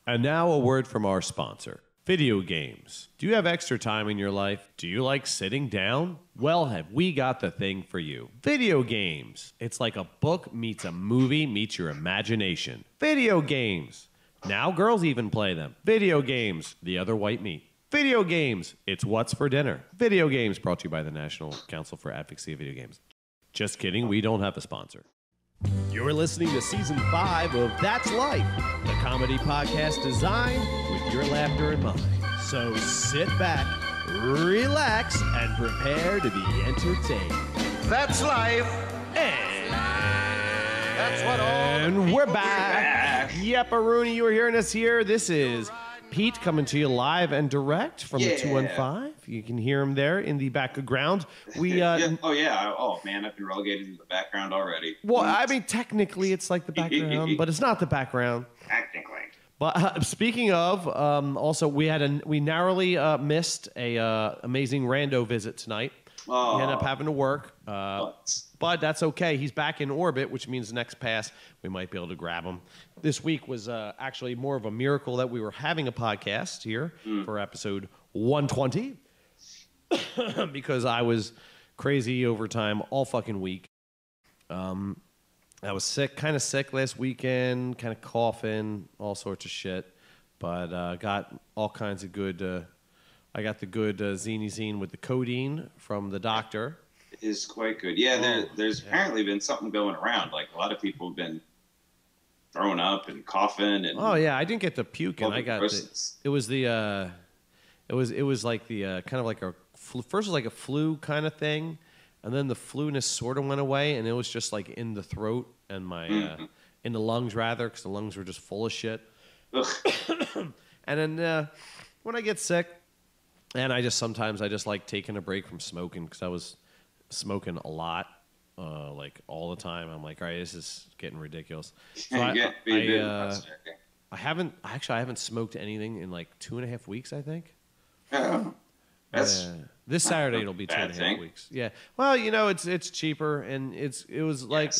And now a word from our sponsor. Video games. Do you have extra time in your life? Do you like sitting down? Well, have we got the thing for you. Video games. It's like a book meets a movie meets your imagination. Video games. Now girls even play them. Video games. The other white meat. Video games. It's what's for dinner. Video games brought to you by the National Council for Advocacy of Video Games. Just kidding, we don't have a sponsor. You're listening to Season 5 of That's Life, the comedy podcast designed with your laughter in mind. So sit back, relax, and prepare to be entertained. That's life. And That's what all the we're people back. Yep, Rooney, you were hearing us here. This is Pete coming to you live and direct from the 215. You can hear him there in the background. We Oh man, I've been relegated to the background already. Well, I mean, technically it's like the background, but it's not the background. Technically. But speaking of, also we narrowly missed a Amazing Rando visit tonight. Oh, We ended up having to work, but that's okay. He's back in orbit, which means next pass we might be able to grab him. This week was actually more of a miracle that we were having a podcast here for episode 120 because I was crazy overtime all fucking week. I was sick, kind of sick last weekend, kind of coughing, all sorts of shit, but got all kinds of good. I got the good Zine with the codeine from the doctor. It is quite good. Yeah, there's apparently been something going around. Like a lot of people have been throwing up and coughing. And oh yeah, I didn't get the puke, and I got it was like the kind of like a first was like a flu kind of thing, and then the flu-ness sort of went away, and it was just like in the throat and my in the lungs rather, because the lungs were just full of shit. And then when I get sick. And sometimes I just like taking a break from smoking because I was smoking a lot, like all the time. I'm like, all right, this is getting ridiculous. So I haven't smoked anything in like 2.5 weeks, I think. Oh, this Saturday it'll be 2.5 weeks. Yeah. Well, it's cheaper, and it was like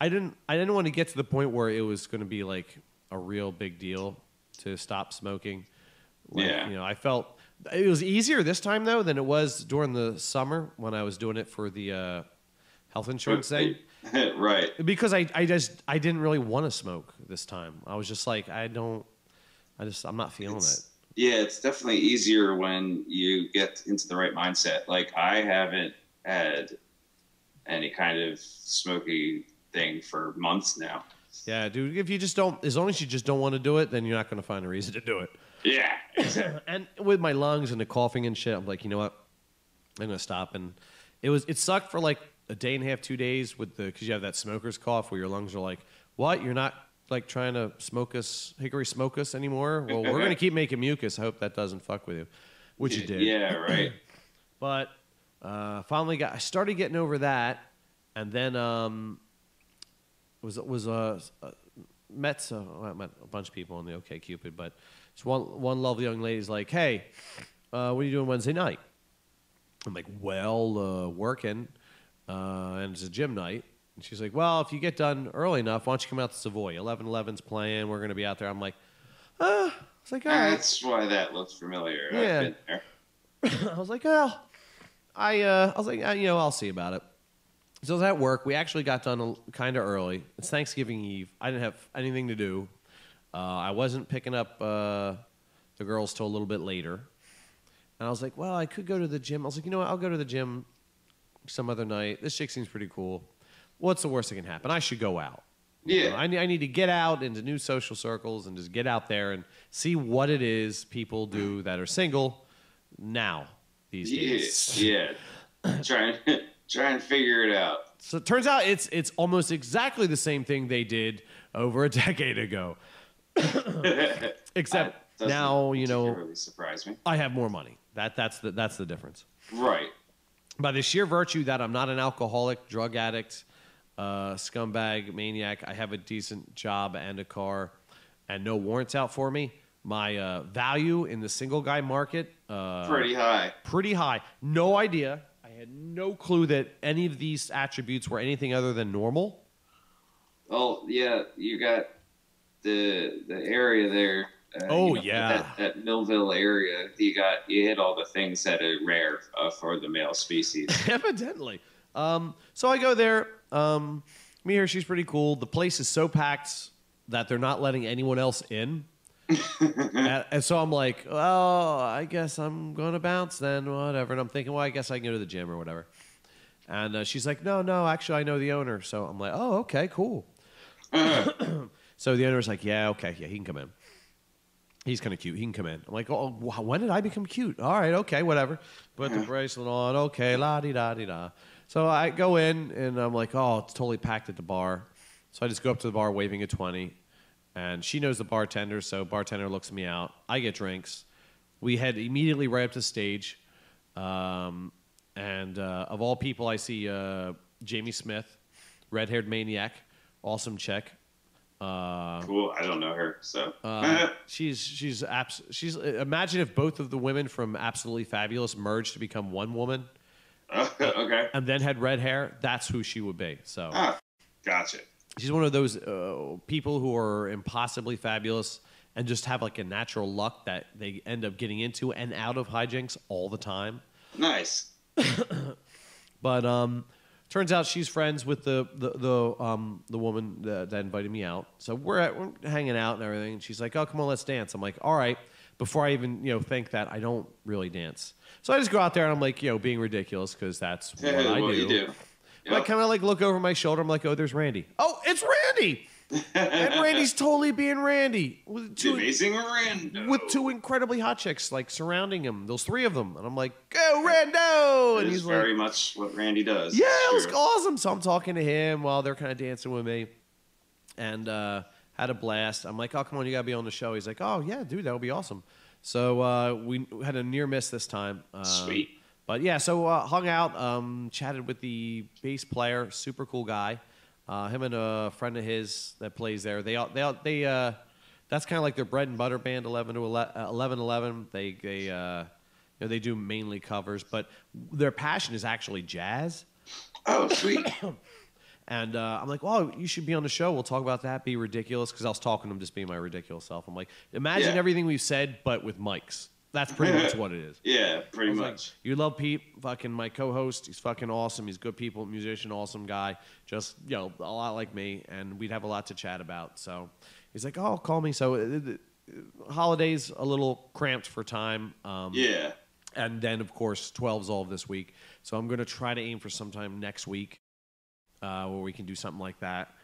I didn't want to get to the point where it was going to be like a real big deal to stop smoking. Like, I felt. It was easier this time, though, than it was during the summer when I was doing it for the health insurance thing. Right. Because I didn't really want to smoke this time. I was just like, I'm not feeling it. Yeah, it's definitely easier when you get into the right mindset. Like, I haven't had any kind of smoky thing for months now. Yeah, dude, if you just don't, as long as you just don't want to do it, then you're not going to find a reason to do it. Yeah, exactly. And with my lungs and the coughing and shit, I'm like, you know what? I'm gonna stop. And it sucked for like a day and a half, 2 days because you have that smoker's cough where your lungs are like, what? You're not like trying to hickory smoke us anymore? Well, we're gonna keep making mucus. I hope that doesn't fuck with you, which it did. Yeah, right. But finally I started getting over that, and then met a bunch of people on the OkCupid, but it's one lovely young lady's like, hey, what are you doing Wednesday night? I'm like, well, working, and it's a gym night. And she's like, well, if you get done early enough, why don't you come out to Savoy? 11:11's playing. We're going to be out there. I'm like, I was like, all right. That's why that looks familiar. Yeah. I've been there. I was like, well, I was like, I'll see about it. So I was at work. We actually got done kind of early. It's Thanksgiving Eve. I didn't have anything to do. I wasn't picking up the girls till a little bit later. And I was like, well, I could go to the gym. I was like, you know what? I'll go to the gym some other night. This chick seems pretty cool. What's the worst that can happen? I should go out. Yeah. I need to get out into new social circles and just get out there and see what it is people do that are single now these days. Yeah. Try and figure it out. So it turns out it's almost exactly the same thing they did over a decade ago. Except now, particularly surprise me. I have more money. That's the difference. Right. By the sheer virtue that I'm not an alcoholic, drug addict, scumbag, maniac, I have a decent job and a car, and no warrants out for me. My value in the single guy market pretty high. Pretty high. No idea. I had no clue that any of these attributes were anything other than normal. Oh yeah, you got the area there That Millville area, you hit all the things that are rare for the male species. Evidently. So I go there. Me here, she's pretty cool. The place is so packed that they're not letting anyone else in. and so I'm like, oh, I guess I'm going to bounce then, whatever. And I'm thinking, well, I guess I can go to the gym or whatever. And she's like, no, actually, I know the owner. So I'm like, oh, okay, cool. So the owner's like, yeah, okay, yeah, he can come in. He's kind of cute. He can come in. I'm like, oh, when did I become cute? All right, okay, whatever. Put the bracelet on. Okay, la-di-da-di-da. So I go in, and I'm like, oh, it's totally packed at the bar. So I just go up to the bar waving a 20. And she knows the bartender, so bartender looks me out. I get drinks. We head immediately right up to stage. And of all people, I see Jamie Smith, red-haired maniac, awesome chick. Cool. I don't know her, so she's imagine if both of the women from Absolutely Fabulous merged to become one woman. Okay. And then had red hair. That's who she would be. So. Gotcha. She's one of those people who are impossibly fabulous and just have like a natural luck that they end up getting into and out of hijinks all the time. Nice. But turns out she's friends with the woman that invited me out. So we're hanging out and everything. And she's like, "Oh, come on, let's dance." I'm like, "All right." Before I even think that, I don't really dance. So I just go out there and I'm like, being ridiculous because that's what I do. You do. Yep. I kind of like look over my shoulder. I'm like, oh, there's Randy. Oh, it's Randy. And Randy's totally being Randy. Amazing Rando. With two incredibly hot chicks like surrounding him. Those three of them. And I'm like, go Rando. And he's very much what Randy does. Yeah, it was awesome. So I'm talking to him while they're kind of dancing with me. And had a blast. I'm like, oh, come on, you got to be on the show. He's like, oh, yeah, dude, that would be awesome. So we had a near miss this time. Sweet. But yeah, so hung out, chatted with the bass player, super cool guy. Him and a friend of his that plays there. They that's kind of like their bread and butter band. 1111. They do mainly covers, but their passion is actually jazz. Oh, sweet. And I'm like, well, you should be on the show. We'll talk about that. Be ridiculous, because I was talking to him just being my ridiculous self. I'm like, imagine everything we've said, but with mics. That's pretty much what it is. Yeah, pretty much. Like, you love Pete, fucking my co-host. He's fucking awesome. He's good people, musician, awesome guy. Just, a lot like me, and we'd have a lot to chat about. So he's like, oh, call me. So holidays, a little cramped for time. Yeah. And then, of course, 12's all of this week. So I'm going to try to aim for sometime next week where we can do something like that.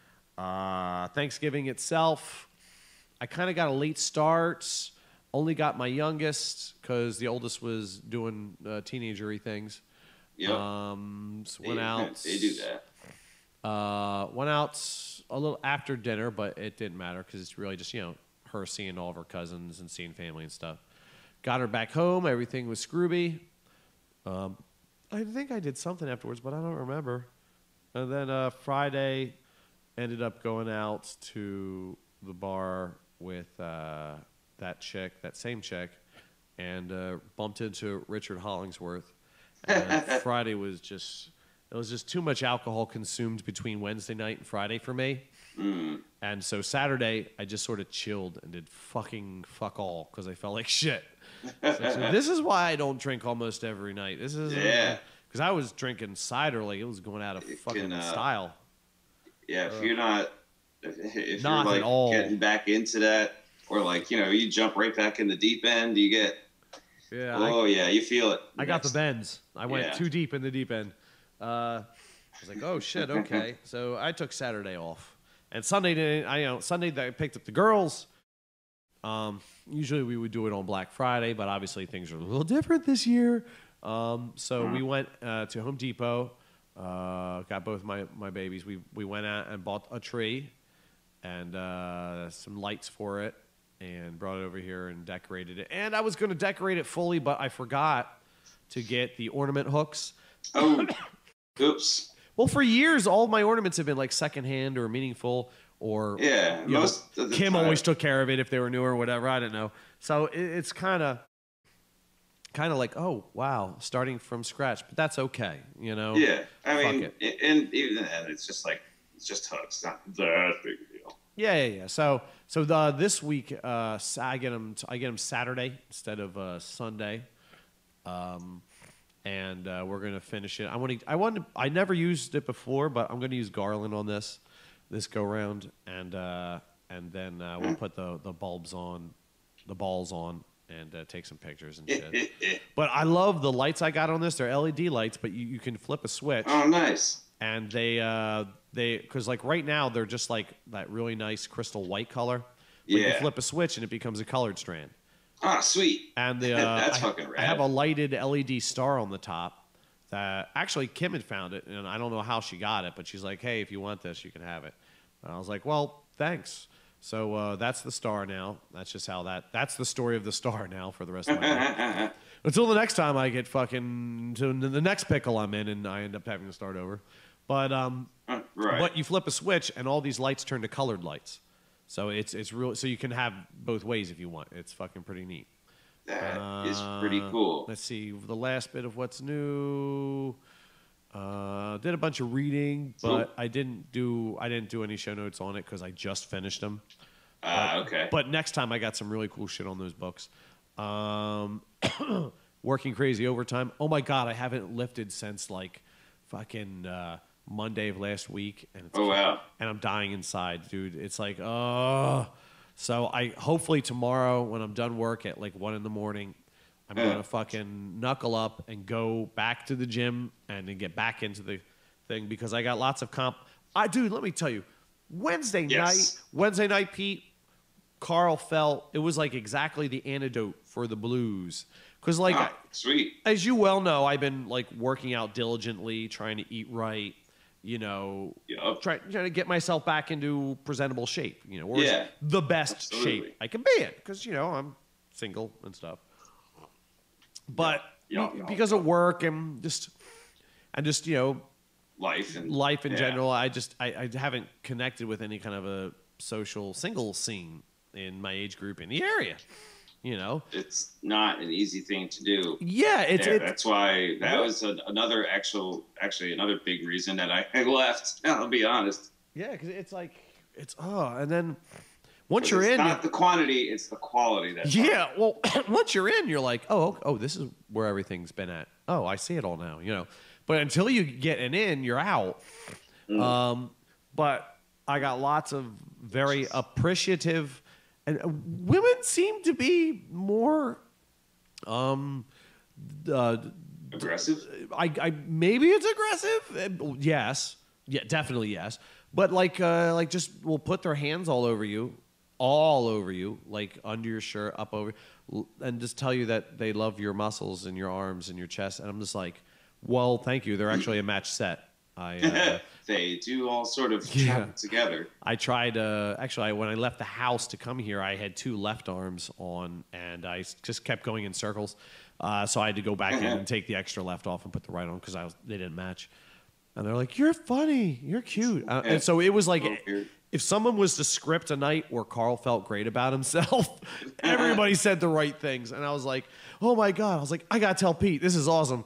Thanksgiving itself, I kind of got a late start. Only got my youngest because the oldest was doing teenagery things. Yep. So went out. They do that. Went out a little after dinner, but it didn't matter because it's really just, her seeing all of her cousins and seeing family and stuff. Got her back home. Everything was scrooby. I think I did something afterwards, but I don't remember. And then Friday, ended up going out to the bar with that same chick, and bumped into Richard Hollingsworth. And Friday was just too much alcohol consumed between Wednesday night and Friday for me. Mm. And so Saturday, I just sort of chilled and did fuck all because I felt like shit. So this is why I don't drink almost every night. This is because I was drinking cider like it was going out of fucking style. Yeah, if you're not like getting back into that. Or you jump right back in the deep end. You get, you feel it. I got the bends. I went too deep in the deep end. I was like, oh shit, okay. So I took Saturday off, and Sunday I picked up the girls. Usually we would do it on Black Friday, but obviously things are a little different this year. So we went to Home Depot. Got both my babies. We went out and bought a tree and some lights for it. And brought it over here and decorated it. And I was going to decorate it fully, but I forgot to get the ornament hooks. Oh, oops. Well, for years, all of my ornaments have been like secondhand or meaningful. Or most of the Kim time. always took care of it if they were new or whatever. I don't know. So it's kind of like, oh wow, starting from scratch. But that's okay, Yeah, I mean, and even then, it's just hooks. It's not that big a deal. Yeah. So this week, I get them Saturday instead of Sunday, and we're gonna finish it. I never used it before, but I'm gonna use Garland on this go round, and then we'll put the balls on, and take some pictures and shit. But I love the lights I got on this. They're LED lights, but you can flip a switch. Oh, nice. And they because like right now they're just like that really nice crystal white color. But you flip a switch and it becomes a colored strand. Ah, sweet. And that's fucking rad. I have a lighted LED star on the top. That actually Kim had found it, and I don't know how she got it, but she's like, "Hey, if you want this, you can have it." And I was like, "Well, thanks." So that's the star now. That's just how that's the story of the star now for the rest of my life. Until the next time I get fucking to the next pickle I'm in and I end up having to start over. But right. But you flip a switch and all these lights turn to colored lights. So it's real. So you can have both ways if you want. It's fucking pretty neat. That is pretty cool. Let's see the last bit of what's new. Did a bunch of reading, but I didn't do any show notes on it because I just finished them. Okay. But next time I got some really cool shit on those books. Working crazy overtime. Oh my god, I haven't lifted since like fucking Monday of last week, and wow. And I'm dying inside, dude. It's like, oh. So I hopefully tomorrow when I'm done work at like 1 a.m, I'm gonna fucking knuckle up and go back to the gym and then get back into the thing because I got lots of dude, let me tell you, Wednesday night, Pete, Carl felt it was like exactly the antidote for the blues. Because like, sweet. As you well know, I've been like working out diligently, trying to eat right, trying to get myself back into presentable shape, or the best shape I can be in. Because, I'm single and stuff. But because of work and just life in general, I haven't connected with any kind of a social single scene in my age group in the area. It's not an easy thing to do. Yeah, that's why that was another another big reason that I left. I'll be honest. Yeah, because it's like and then once you're in, it's not the quantity, it's the quality. Well, once you're in, you're like, oh, this is where everything's been at. Oh, I see it all now. But until you get in, you're out. But I got lots of very appreciative. And women seem to be more aggressive. Maybe it's aggressive. Yes, definitely yes. But like just will put their hands all over you, like under your shirt, up over, and just tell you that they love your muscles and your arms and your chest. And I'm just like, well, thank you. They're actually a match set. They do all sort of travel together. I tried actually when I left the house to come here, I had 2 left arms on, and I just kept going in circles. So I had to go back in and take the extra left off and put the right on because they didn't match. And they're like, "You're funny, you're cute." And so it was like, if someone was to script a night where Carl felt great about himself, everybody said the right things, and I was like, "Oh my god!" I was like, "I gotta tell Pete, this is awesome."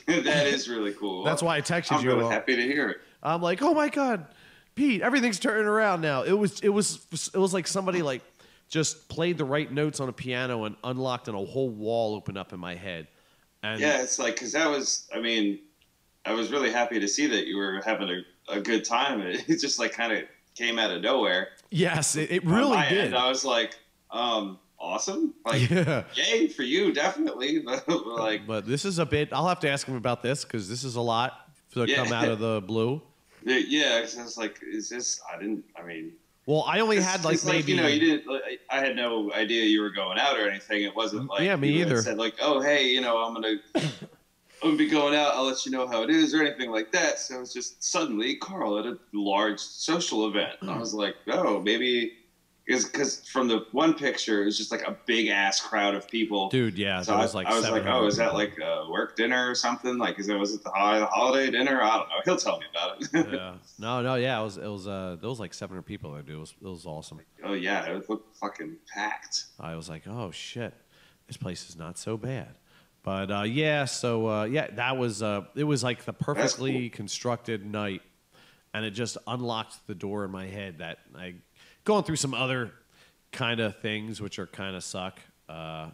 That is really cool. That's why I texted you. I'm really happy to hear it. I'm like, oh my god, Pete, everything's turning around now. It was like somebody like just played the right notes on a piano and unlocked and a whole wall opened up in my head. And it's like because I was really happy to see that you were having a good time. It just like kind of came out of nowhere. Yes, it really did. And I was like, awesome. Like, yay for you, definitely. But this is a bit. I'll have to ask him about this because this is a lot to come out of the blue. Yeah, it's just like, is this? Well, I only had like maybe. Like, you didn't. I had no idea you were going out or anything. It wasn't like me either. Said like, oh hey, I'm gonna be going out. I'll let you know how it is or anything like that. So it was just suddenly Carl at a large social event. And I was like, oh, maybe. Because from the one picture, it was just like a big ass crowd of people. Dude, yeah. So I was like, oh, is that like a work dinner or something? Like, was it the holiday dinner? I don't know. He'll tell me about it. Yeah. No, yeah. It was like 700 people there, dude. It was awesome. Oh yeah, it looked fucking packed. I was like, oh shit, this place is not so bad. But yeah, so that was it was like the perfectly constructed night, and it just unlocked the door in my head that going through some other kind of things, which are kind of suck. But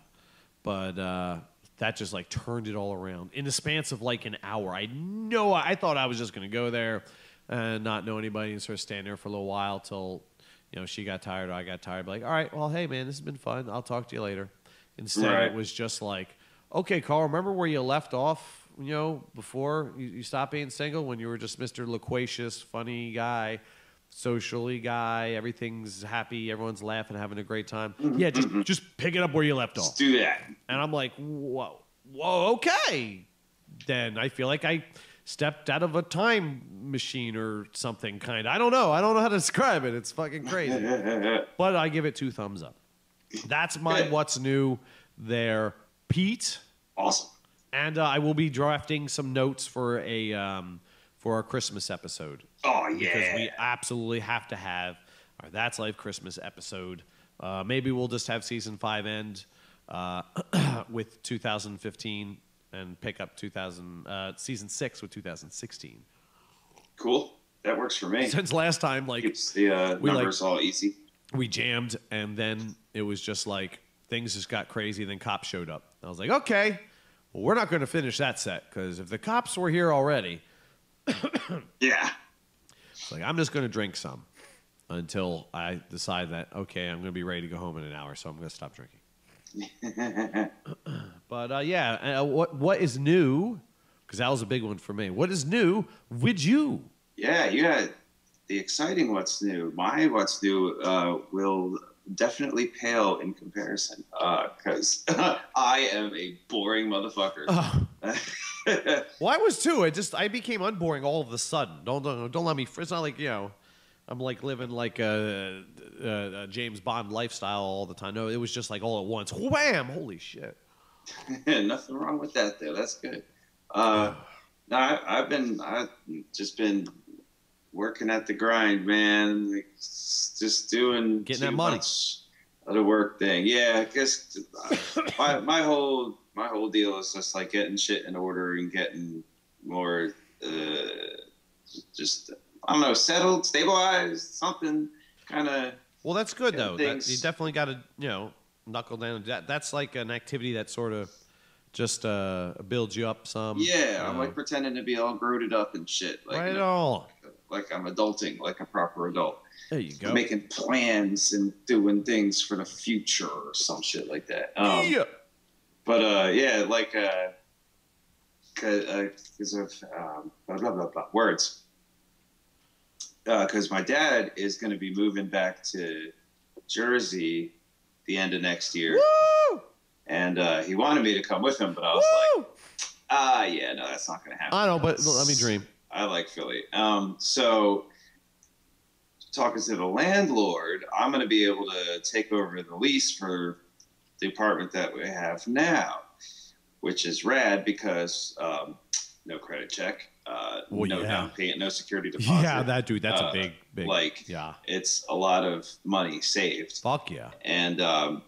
that just like turned it all around in the span of like an hour. I thought I was just going to go there and not know anybody and sort of stand there for a little while till, she got tired or I got tired. But like, all right, well, hey, man, this has been fun. I'll talk to you later. Instead, It was just like, okay, Carl, remember where you left off, before you stopped being single when you were just Mr. Loquacious, funny guy, socially guy, everything's happy, everyone's laughing, having a great time. Yeah, just pick it up where you left off. Just do that. And I'm like, whoa, okay. Then I feel like I stepped out of a time machine or something kind of. I don't know how to describe it. It's fucking crazy. But I give it 2 thumbs up. That's my what's new there, Pete. Awesome. And I will be drafting some notes for our Christmas episode. Oh, yeah. Because we absolutely have to have our That's Life Christmas episode. Maybe we'll just have season 5 end with 2015 and pick up season 6 with 2016. Cool. That works for me. Since last time, like, keeps the numbers all easy. We jammed, and then it was just like things just got crazy. Then cops showed up. I was like, okay, well, we're not going to finish that set because if the cops were here already, yeah, it's like I'm just going to drink some until I decide that okay, I'm going to be ready to go home in an hour, so I'm going to stop drinking. But yeah, what is new? Because that was a big one for me. What is new with you? Yeah, you had the exciting what's new. My what's new will definitely pale in comparison because I am a boring motherfucker. Well, I was too. I became unboring all of a sudden. Don't let me. It's not like I'm like living like a James Bond lifestyle all the time. No, it was just like all at once. Wham! Holy shit. Nothing wrong with that though. That's good. No, I've just been working at the grind, man. Like, just doing getting too that money. Much of the work thing. Yeah, I guess my whole deal is just like getting shit in order and getting more just I don't know, settled, stabilized, something kind of. Well, that's good though. You definitely got to knuckle down. That's like an activity that sort of just builds you up some. Yeah, I'm like pretending to be all growed up and shit. Like, right on. Like I'm adulting, like a proper adult. There you go. Making plans and doing things for the future or some shit like that. Yeah. But yeah, like because of blah, blah, blah, blah, words. Because my dad is going to be moving back to Jersey the end of next year. Woo! And he wanted me to come with him, but I was like, yeah, no, that's not going to happen. I know, but let me dream. I like Philly. So talking to the landlord, I'm going to be able to take over the lease for the apartment that we have now, which is rad because no credit check, no down payment, no security deposit. Yeah, that's a big, like, yeah, it's a lot of money saved. Fuck yeah. And the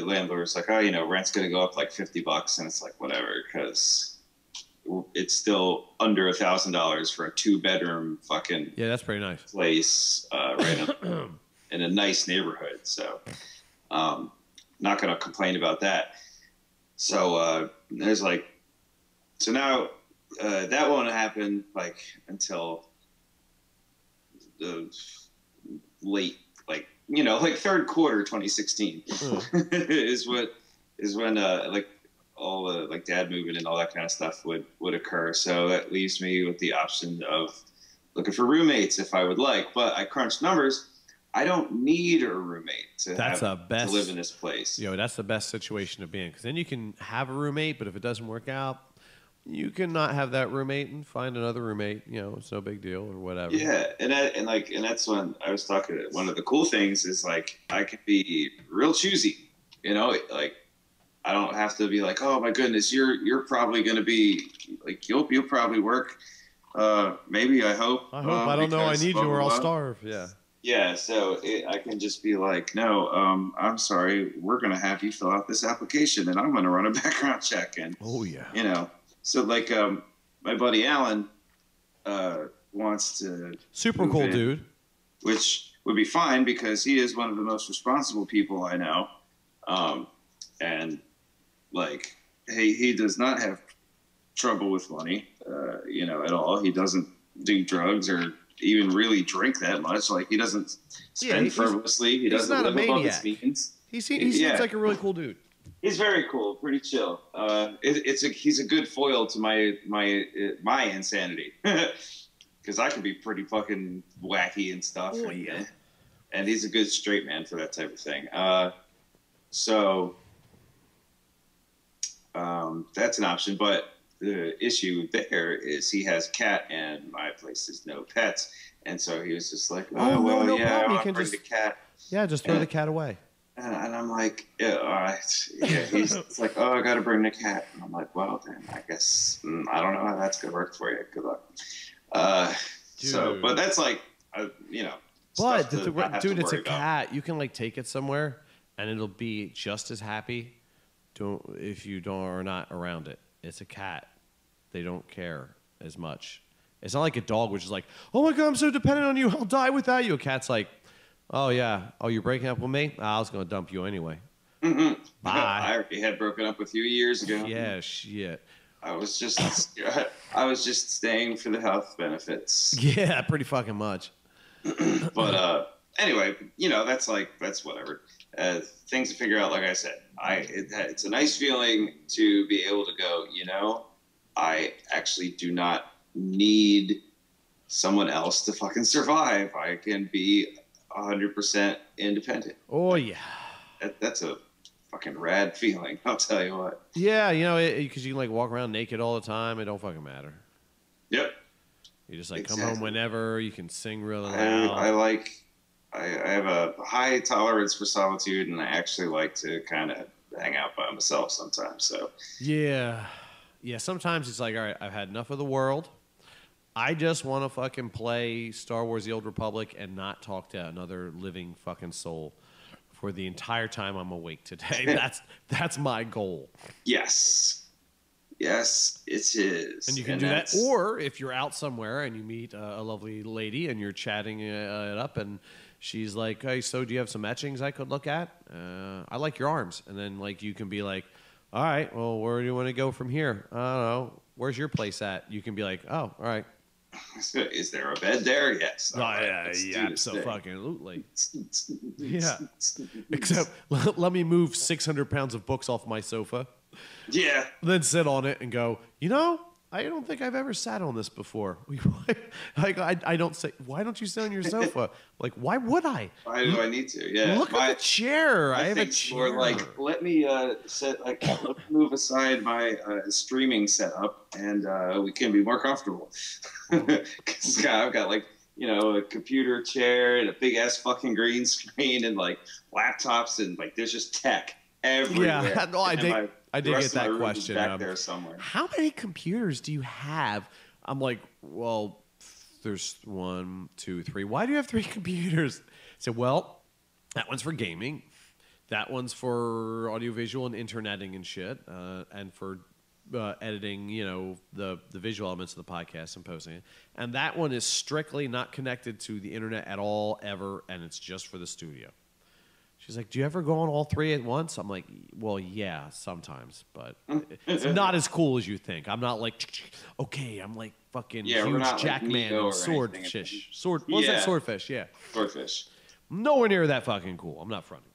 landlord was like, oh, rent's going to go up like $50, and it's like, whatever, because it's still under $1,000 for a 2-bedroom fucking that's pretty nice place right in a nice neighborhood. So not gonna complain about that. So there's like, so now that won't happen like until the late, like like third quarter 2016 is when like all the like dad moving and all that kind of stuff would occur. So that leaves me with the option of looking for roommates if I would like. But I crunched numbers. I don't need a roommate to live in this place. That's the best situation to be in, because then you can have a roommate, but if it doesn't work out, you can not have that roommate and find another roommate. It's no big deal or whatever. Yeah, and that's when I was talking. One of the cool things is like I could be real choosy. Like. I don't have to be like, oh my goodness, you're probably going to be like, you'll probably work. Maybe I hope. I don't know. I need you or I'll starve. Yeah. Yeah. So I can just be like, no, I'm sorry. We're going to have you fill out this application and I'm going to run a background check. And, so like, my buddy Alan, wants to. Super cool dude. which would be fine because he is one of the most responsible people I know. And like, he does not have trouble with money, at all. He doesn't do drugs or even really drink that much. Like, he doesn't spend frivolously. He doesn't live above his means. He seems like a really cool dude. He's very cool, pretty chill. He's a good foil to my insanity, because I can be pretty fucking wacky and stuff. Oh, yeah. And he's a good straight man for that type of thing. That's an option, but the issue there is he has a cat, and my place is no pets, and so he was just like, no problem. You can bring the cat. Yeah, just throw the cat away. And I'm like, he's like, I got to bring the cat. And I'm like, well, then I guess, I don't know how that's going to work for you. Good luck. But that's like, But, dude, it's a cat. You can, like, take it somewhere, and it'll be just as happy if you don't or not around it. It's a cat. They don't care as much. It's not like a dog, which is like, oh, my God, I'm so dependent on you. I'll die without you. A cat's like, oh, yeah. Oh, you're breaking up with me? I was going to dump you anyway. Mm-hmm. Bye. I already had broken up with you years ago. Yeah, shit. I was just staying for the health benefits. Yeah, pretty fucking much. But anyway, that's whatever. Things to figure out. Like I said, it's a nice feeling to be able to go, I actually do not need someone else to fucking survive. I can be 100% independent. Oh, yeah. That's a fucking rad feeling, I'll tell you what. Yeah, because you can, like, walk around naked all the time. It don't fucking matter. Yep. You just, like, come home whenever. You can sing really loud. I have a high tolerance for solitude, and I actually like to kind of hang out by myself sometimes. So yeah, sometimes it's like, all right, I've had enough of the world. I just want to fucking play Star Wars: The Old Republic and not talk to another living fucking soul for the entire time I'm awake today. That's my goal. Yes, it is. And you can do that, or if you're out somewhere and you meet a lovely lady and you're chatting it up, and she's like, hey, so do you have some etchings I could look at? I like your arms. And then, like, you can be like, all right, well, where do you want to go from here? I don't know. Where's your place at? You can be like, oh, all right. Is there a bed there? Yes. Yeah, absolutely. Yeah. Except, let me move 600 pounds of books off my sofa. Yeah. Then sit on it and go, I don't think I've ever sat on this before. Like, I don't say, why don't you sit on your sofa? Like, why would I? Why do I need to? Yeah. Look at the chair. I have a chair. Or like, let me move aside my streaming setup, and we can be more comfortable. Because I've got like, a computer chair and a big ass fucking green screen and like laptops, and like there's just tech everywhere. Yeah, no, I did get that question. Back there somewhere. How many computers do you have? I'm like, well, there's 1, 2, 3. Why do you have 3 computers? I said, well, that one's for gaming. That one's for audiovisual and interneting and shit, and for editing, the visual elements of the podcast and posting it. And that one is strictly not connected to the internet at all, ever, and it's just for the studio. She's like, do you ever go on all 3 at once? I'm like, well, yeah, sometimes, but it's not as cool as you think. I'm not like, okay, I'm like fucking huge Jackman and swordfish. What's that? Swordfish, yeah. Swordfish. Nowhere near that fucking cool. I'm not fronting.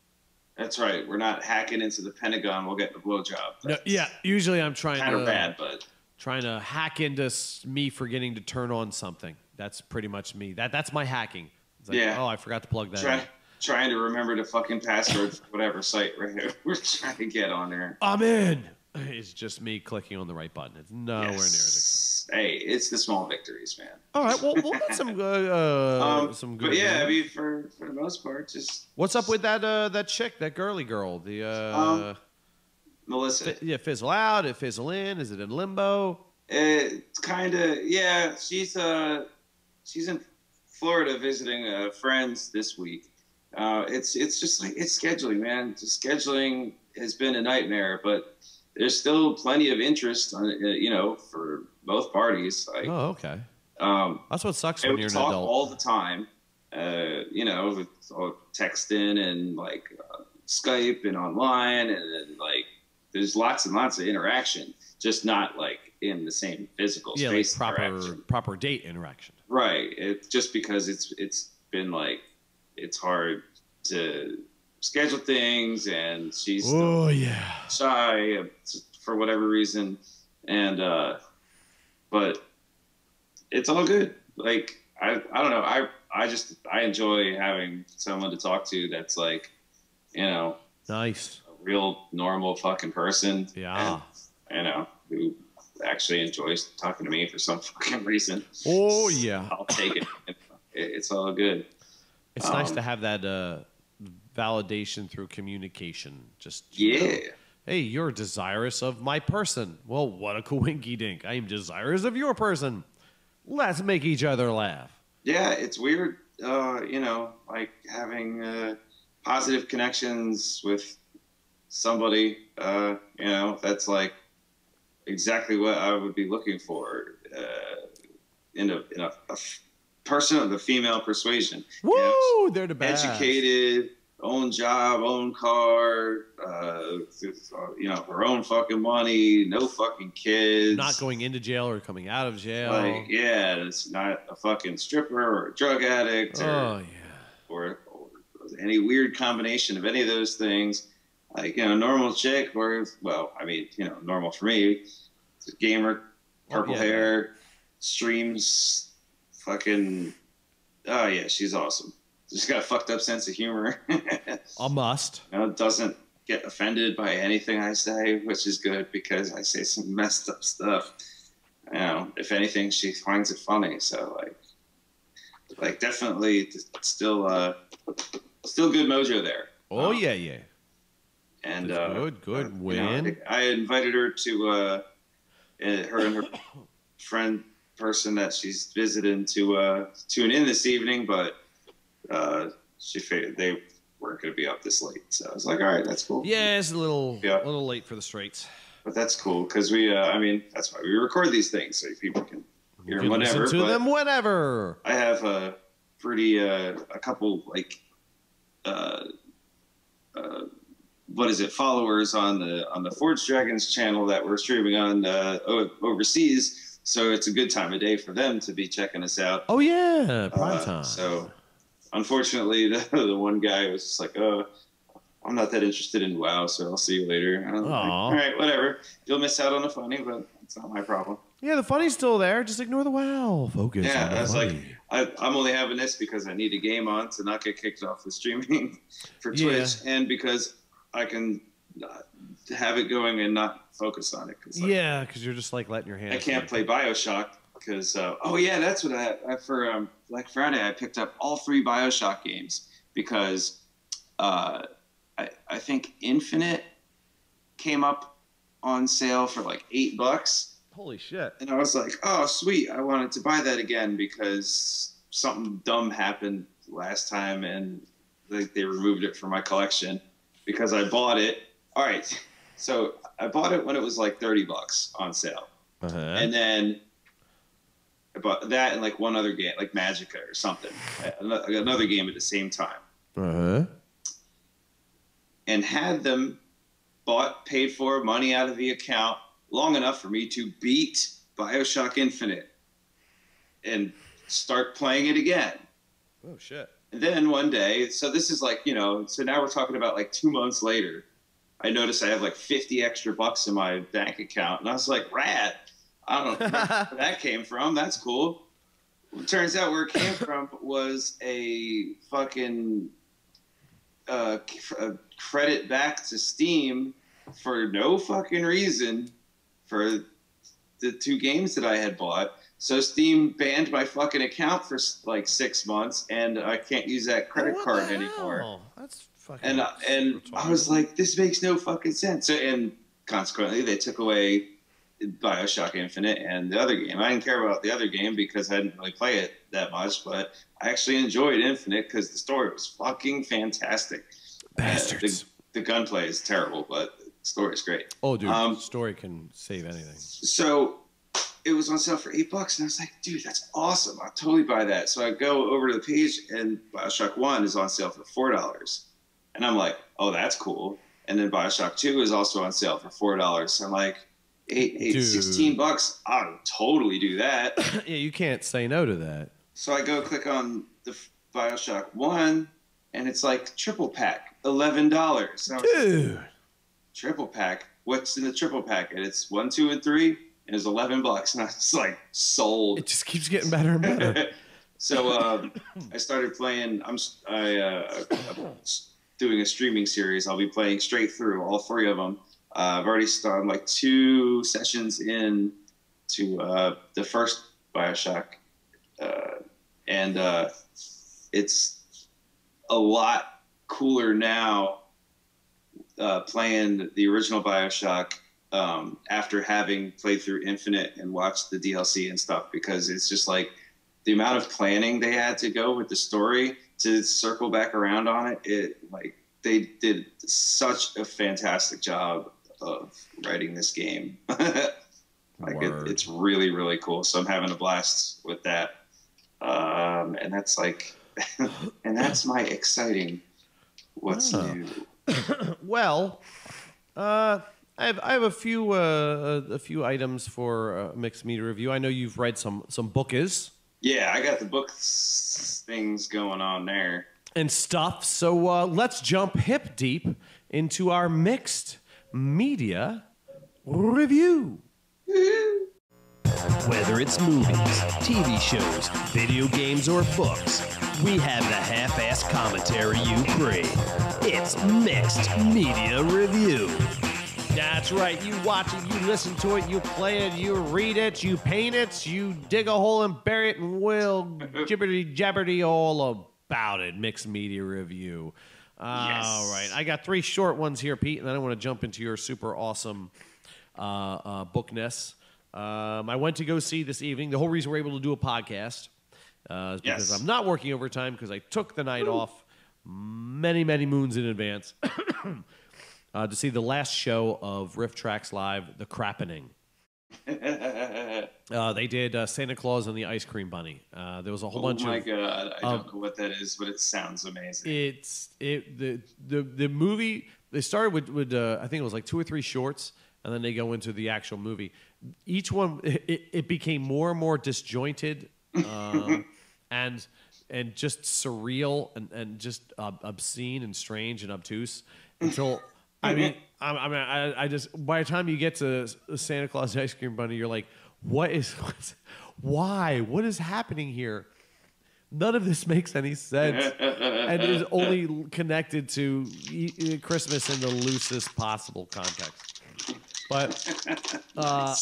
That's right. We're not hacking into the Pentagon. We'll get the blowjob. No, yeah, usually I'm trying kind of bad, but trying to hack into me forgetting to turn on something. That's pretty much me. That's my hacking. It's like, oh, I forgot to plug that in. Trying to remember the fucking password for whatever site we're trying to get on there. I'm in. It's just me clicking on the right button. It's nowhere near as exciting. Hey, it's the small victories, man. All right, well, we'll get some good. But yeah, I mean, for the most part, just what's up with that chick, that girly girl, the Melissa? Fizzle out, it fizzle in. Is it in limbo? It's kind of She's in Florida visiting friends this week. It's just like, it's scheduling, man. Just scheduling has been a nightmare, but there's still plenty of interest on for both parties. Like, oh, okay. That's what sucks when you're an adult. all the time, you know, with all texting and like Skype and online, and then like there's lots and lots of interaction, just not like in the same physical space. Like proper date interaction. Right. It's just because it's been like it's hard to schedule things, and she's shy for whatever reason, and but it's all good. Like I don't know, I enjoy having someone to talk to that's like, you know, nice, a real normal fucking person. Yeah. And, you know, who actually enjoys talking to me for some fucking reason. Oh yeah, I'll take it. It's all good. It's nice to have that validation through communication. Just yeah. Hey, you're desirous of my person. Well, what a coinky dink. I am desirous of your person. Let's make each other laugh. Yeah, it's weird, you know, like having positive connections with somebody, you know, that's like exactly what I would be looking for in a person of the female persuasion. Woo! You know, they're the best. Educated, own job, own car, you know, her own fucking money, no fucking kids. Not going into jail or coming out of jail. Like, yeah, it's not a fucking stripper or a drug addict or any weird combination of any of those things. Like, you know, normal chick, or, well, I mean, you know, normal for me. It's a gamer, purple hair, streams, fucking, oh yeah, she's awesome. She's got a fucked up sense of humor. A must. You know, doesn't get offended by anything I say, which is good because I say some messed up stuff. You know, if anything, she finds it funny. So like definitely still good mojo there. Oh yeah. And good win. You know, I invited her to her and her friend person that she's visiting to tune in this evening, but she figured they weren't going to be up this late, so I was like, all right, that's cool. Yeah, it's a little late for the straights, but that's cool because we I mean, that's why we record these things, so people can hear them whenever. Listen to them whenever. I have a pretty a couple like what is it, followers on the Forged Dragons channel that we're streaming on overseas, so it's a good time of day for them to be checking us out. Oh yeah, prime time. So unfortunately, the one guy was just like, "Oh, I'm not that interested in WoW, so I'll see you later." And I was like, all right, whatever. You'll miss out on the funny, but it's not my problem. Yeah, the funny's still there. Just ignore the WoW. Focus. Yeah, on the I was funny. like, I'm only having this because I need a game on to not get kicked off the streaming for Twitch, and because I can have it going and not focus on it. Cause, like, because you're just like letting your hands. I can't play BioShock because that's what I for Black Friday I picked up all 3 BioShock games because I think Infinite came up on sale for like $8. Holy shit! And I was like, oh sweet, I wanted to buy that again because something dumb happened last time and they removed it from my collection because I bought it. All right, so I bought it when it was like $30 on sale, and then I bought that and like one other game, like Magica or something, another game at the same time, and had them paid for, money out of the account long enough for me to beat BioShock Infinite and start playing it again. Oh shit. And then one day, so this is like, you know, so now we're talking about like 2 months later, I noticed I have like 50 extra bucks in my bank account. And I was like, rad. I don't know where that came from. That's cool. It turns out where it came from was a fucking credit back to Steam for no fucking reason for the 2 games that I had bought. So Steam banned my fucking account for like 6 months, and I can't use that credit card anymore. That's fucking. And I was like, this makes no fucking sense. So, and consequently, they took away BioShock Infinite and the other game. I didn't care about the other game because I didn't really play it that much, but I actually enjoyed Infinite because the story was fucking fantastic. Bastards. The gunplay is terrible, but the story is great. Oh, dude, story can save anything. So it was on sale for $8, and I was like, dude, that's awesome. I'll totally buy that. So I go over to the page, and Bioshock 1 is on sale for $4. And I'm like, oh, that's cool. And then Bioshock 2 is also on sale for $4. So I'm like, $16, I'll totally do that. Yeah, you can't say no to that. So I go click on the Bioshock 1, and it's like triple pack, $11. Dude. Triple pack? What's in the triple pack? And it's 1, 2, and 3, and it's $11. And I was like, sold. It just keeps getting better and better. So I started playing. I'm doing a streaming series. I'll be playing straight through all 3 of them. I've already started like 2 sessions in to the first Bioshock, and it's a lot cooler now playing the original Bioshock after having played through Infinite and watched the DLC and stuff, because it's just like the amount of planning they had to go with the story to circle back around on it. They did such a fantastic job of writing this game. It's really, really cool. So I'm having a blast with that. And that's like, and that's my exciting what's new. Well, I have a few items for mixed media review. I know you've read some bookies. Yeah, I got the book things going on there and stuff. So let's jump hip deep into our mixed media review. Whether it's movies, TV shows, video games, or books, we have the half-assed commentary you crave. It's Mixed Media Review. That's right. You watch it, you listen to it, you play it, you read it, you paint it, you dig a hole and bury it, and we'll jibberty all about it. Mixed Media Review. Yes. All right. I got 3 short ones here, Pete, and then I want to jump into your super awesome bookness. I went to go see this evening. The whole reason we're able to do a podcast is because I'm not working overtime, because I took the night off many, many moons in advance to see the last show of Riff Tracks Live, The Crappening. They did Santa Claus and the Ice Cream Bunny. There was a whole bunch of... Oh, my God. I don't know what that is, but it sounds amazing. The movie, they started with I think it was like 2 or 3 shorts, and then they go into the actual movie. Each one, it became more and more disjointed and just surreal and just obscene and strange and obtuse until... I just, by the time you get to Santa Claus Ice Cream Bunny, you're like, what is happening here? None of this makes any sense, and it is only connected to Christmas in the loosest possible context. But, oh,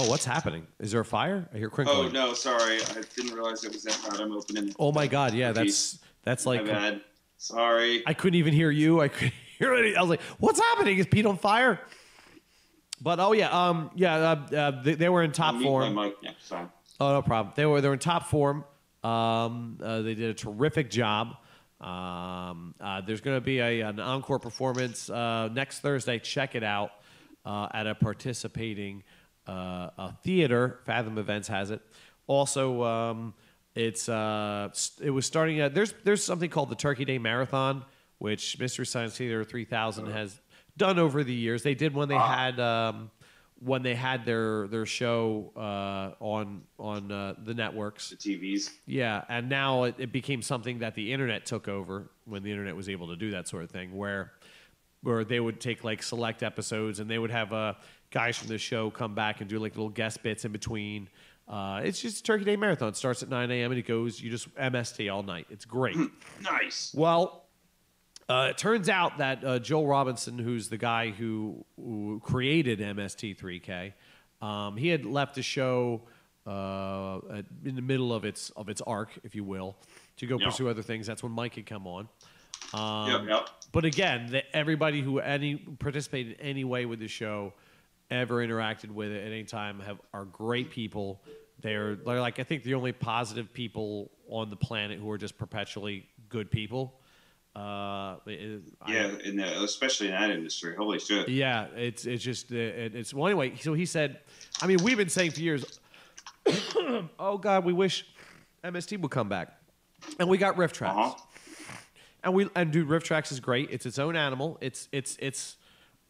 what's happening? Is there a fire? I hear crinkling. Oh no, sorry, I didn't realize it was that loud. I'm opening. Oh my God, yeah, that's like. My bad. Sorry. I couldn't even hear you. I couldn't hear it. I was like, "What's happening? Is Pete on fire?" But they were in top form. My mic. Yeah, sorry. Oh, no problem. They were in top form. They did a terrific job. There's going to be an encore performance next Thursday. Check it out at a participating theater. Fathom Events has it. Also, it was starting at there's something called the Turkey Day Marathon, which Mystery Science Theater 3000 has done over the years. They did when they had their show on the networks, the TVs. Yeah, and now it became something that the internet took over when the internet was able to do that sort of thing, where they would take like select episodes and they would have guys from the show come back and do like little guest bits in between. It's just Turkey Day Marathon. It starts at 9 a.m. and it goes, you just MST all night. It's great. Nice. Well, it turns out that Joel Robinson, who's the guy who created MST3K, he had left the show in the middle of its arc, if you will, to go pursue other things. That's when Mike had come on. Yep. But again, everybody who participated in any way with the show, ever interacted with it at any time, are great people. They're like, I think, the only positive people on the planet who are just perpetually good people. Especially in that industry. Holy shit. Yeah, it's just it's well anyway. So he said, I mean, we've been saying for years, oh God, we wish MST would come back, and we got Riff Tracks, and dude, Riff Tracks is great. It's its own animal. It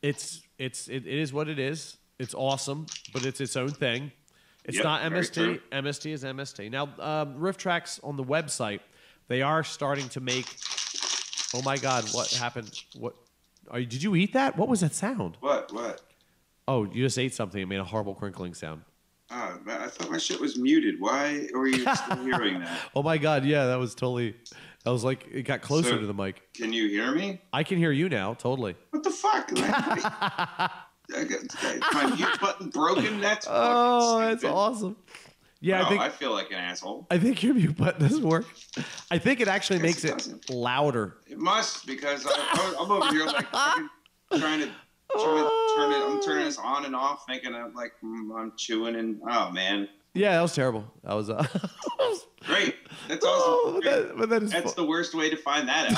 is what it is. It's awesome, but it's its own thing. It's not MST. MST is MST. Now, Riff Tracks on the website, they are starting to make. Oh my God! What happened? What? Did you eat that? What was that sound? What? Oh, you just ate something. It made a horrible crinkling sound. I thought my shit was muted. Why are you still hearing that? Oh my God! Yeah, that was totally. That was like it got closer to the mic. Can you hear me? I can hear you now. Totally. What the fuck? I got my mute button broken. That's that's awesome. Yeah, I feel like an asshole. I think your mute button doesn't work. I think it actually makes it louder. It must, because I'm over here like trying to turn it. I'm turning this on and off, thinking I'm chewing and oh man. Yeah, that was terrible. That was great. That's awesome. That's the worst way to find that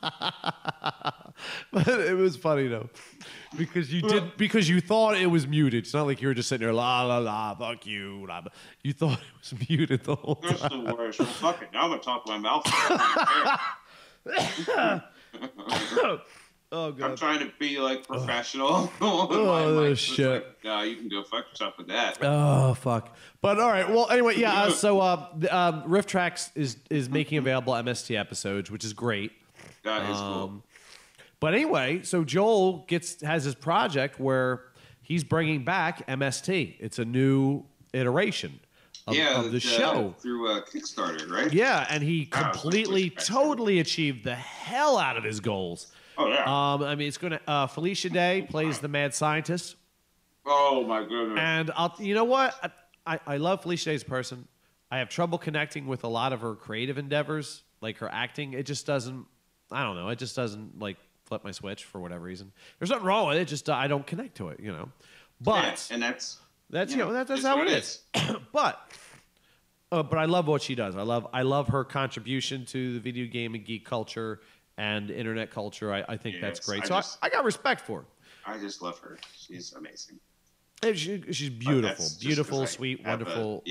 out. But it was funny though. Because you thought it was muted. It's not like you were just sitting there, la la la, fuck you. La, you thought it was muted the whole time. That's the worst. Well, fuck it. Now I'm gonna talk with my mouth. Oh God. I'm trying to be like professional. Shit. No, you can go fuck yourself with that. Oh fuck. But all right. Well, anyway, yeah. So Riff Tracks is making available MST episodes, which is great. That is cool. But anyway, so Joel has his project where he's bringing back MST. It's a new iteration of the show through Kickstarter, right? Yeah, and he completely, totally achieved the hell out of his goals. Oh yeah. I mean, it's gonna. Felicia Day plays the mad scientist. Oh my goodness. And you know what? I love Felicia Day as a person. I have trouble connecting with a lot of her creative endeavors, like her acting. It just doesn't. I don't know. It just doesn't like flip my switch for whatever reason. There's nothing wrong with it. Just I don't connect to it, you know. But and that's how it is. But I love what she does. I love her contribution to the video game and geek culture and internet culture. I think that's great. I got respect for her. I just love her. She's amazing. She's beautiful, beautiful, sweet, wonderful.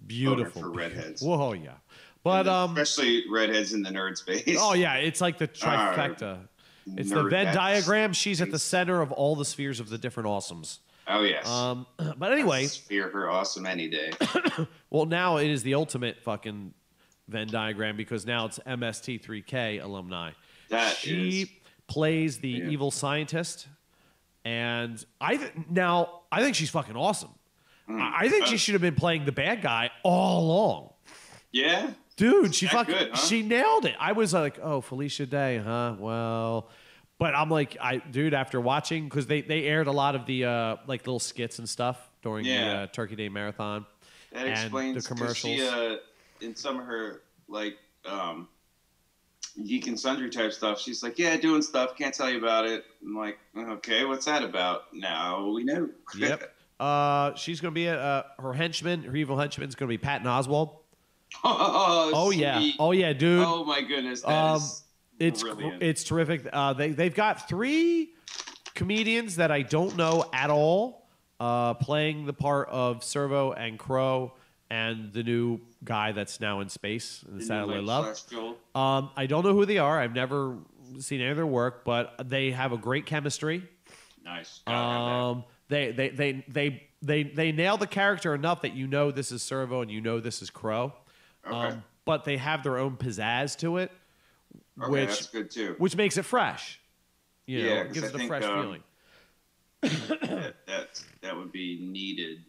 Beautiful. For redheads. Whoa, yeah. But especially redheads in the nerd space. Oh yeah, it's like the trifecta. It's the Venn diagram. She's at the center of all the spheres of the different awesomes. Oh yes. But anyway, sphere her awesome any day. Well, now it is the ultimate fucking Venn diagram because now it's MST3K alumni. She plays the evil scientist, and I think she's fucking awesome. I think she should have been playing the bad guy all along. Yeah. Dude, she nailed it. I was like, oh, Felicia Day, huh? Well, but I'm like, after watching, because they aired a lot of the like little skits and stuff during the Turkey Day Marathon. That explains the commercials. She, in some of her like geek and sundry type stuff, she's like, yeah, doing stuff, can't tell you about it. I'm like, okay, what's that about? Now we know. Yep. She's going to be her henchman, her evil henchman is going to be Patton Oswalt. Oh yeah, dude. Oh my goodness, that is brilliant. It's terrific. They've got 3 comedians that I don't know at all playing the part of Servo and Crow and the new guy that's now in space in the Satellite Love. I don't know who they are. I've never seen any of their work, but they have a great chemistry. Nice. They nail the character enough that you know this is Servo and you know this is Crow. Okay. But they have their own pizzazz to it, which that's good too. Which makes it fresh. You know, it gives it a fresh feeling. That would be needed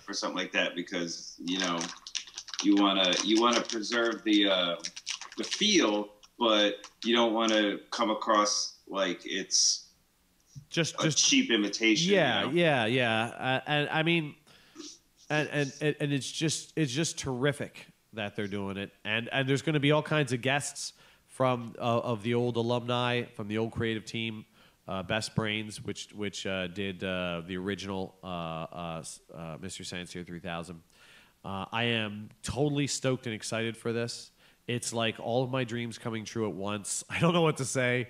for something like that because you wanna preserve the feel, but you don't want to come across like it's just a cheap imitation. Yeah, you know? yeah. And I mean, and it's just terrific that they're doing it, and there's going to be all kinds of guests from of the old alumni from the old creative team, Best Brains, which did the original Mr. Science Theater 3000. I am totally stoked and excited for this. It's like all of my dreams coming true at once. I don't know what to say,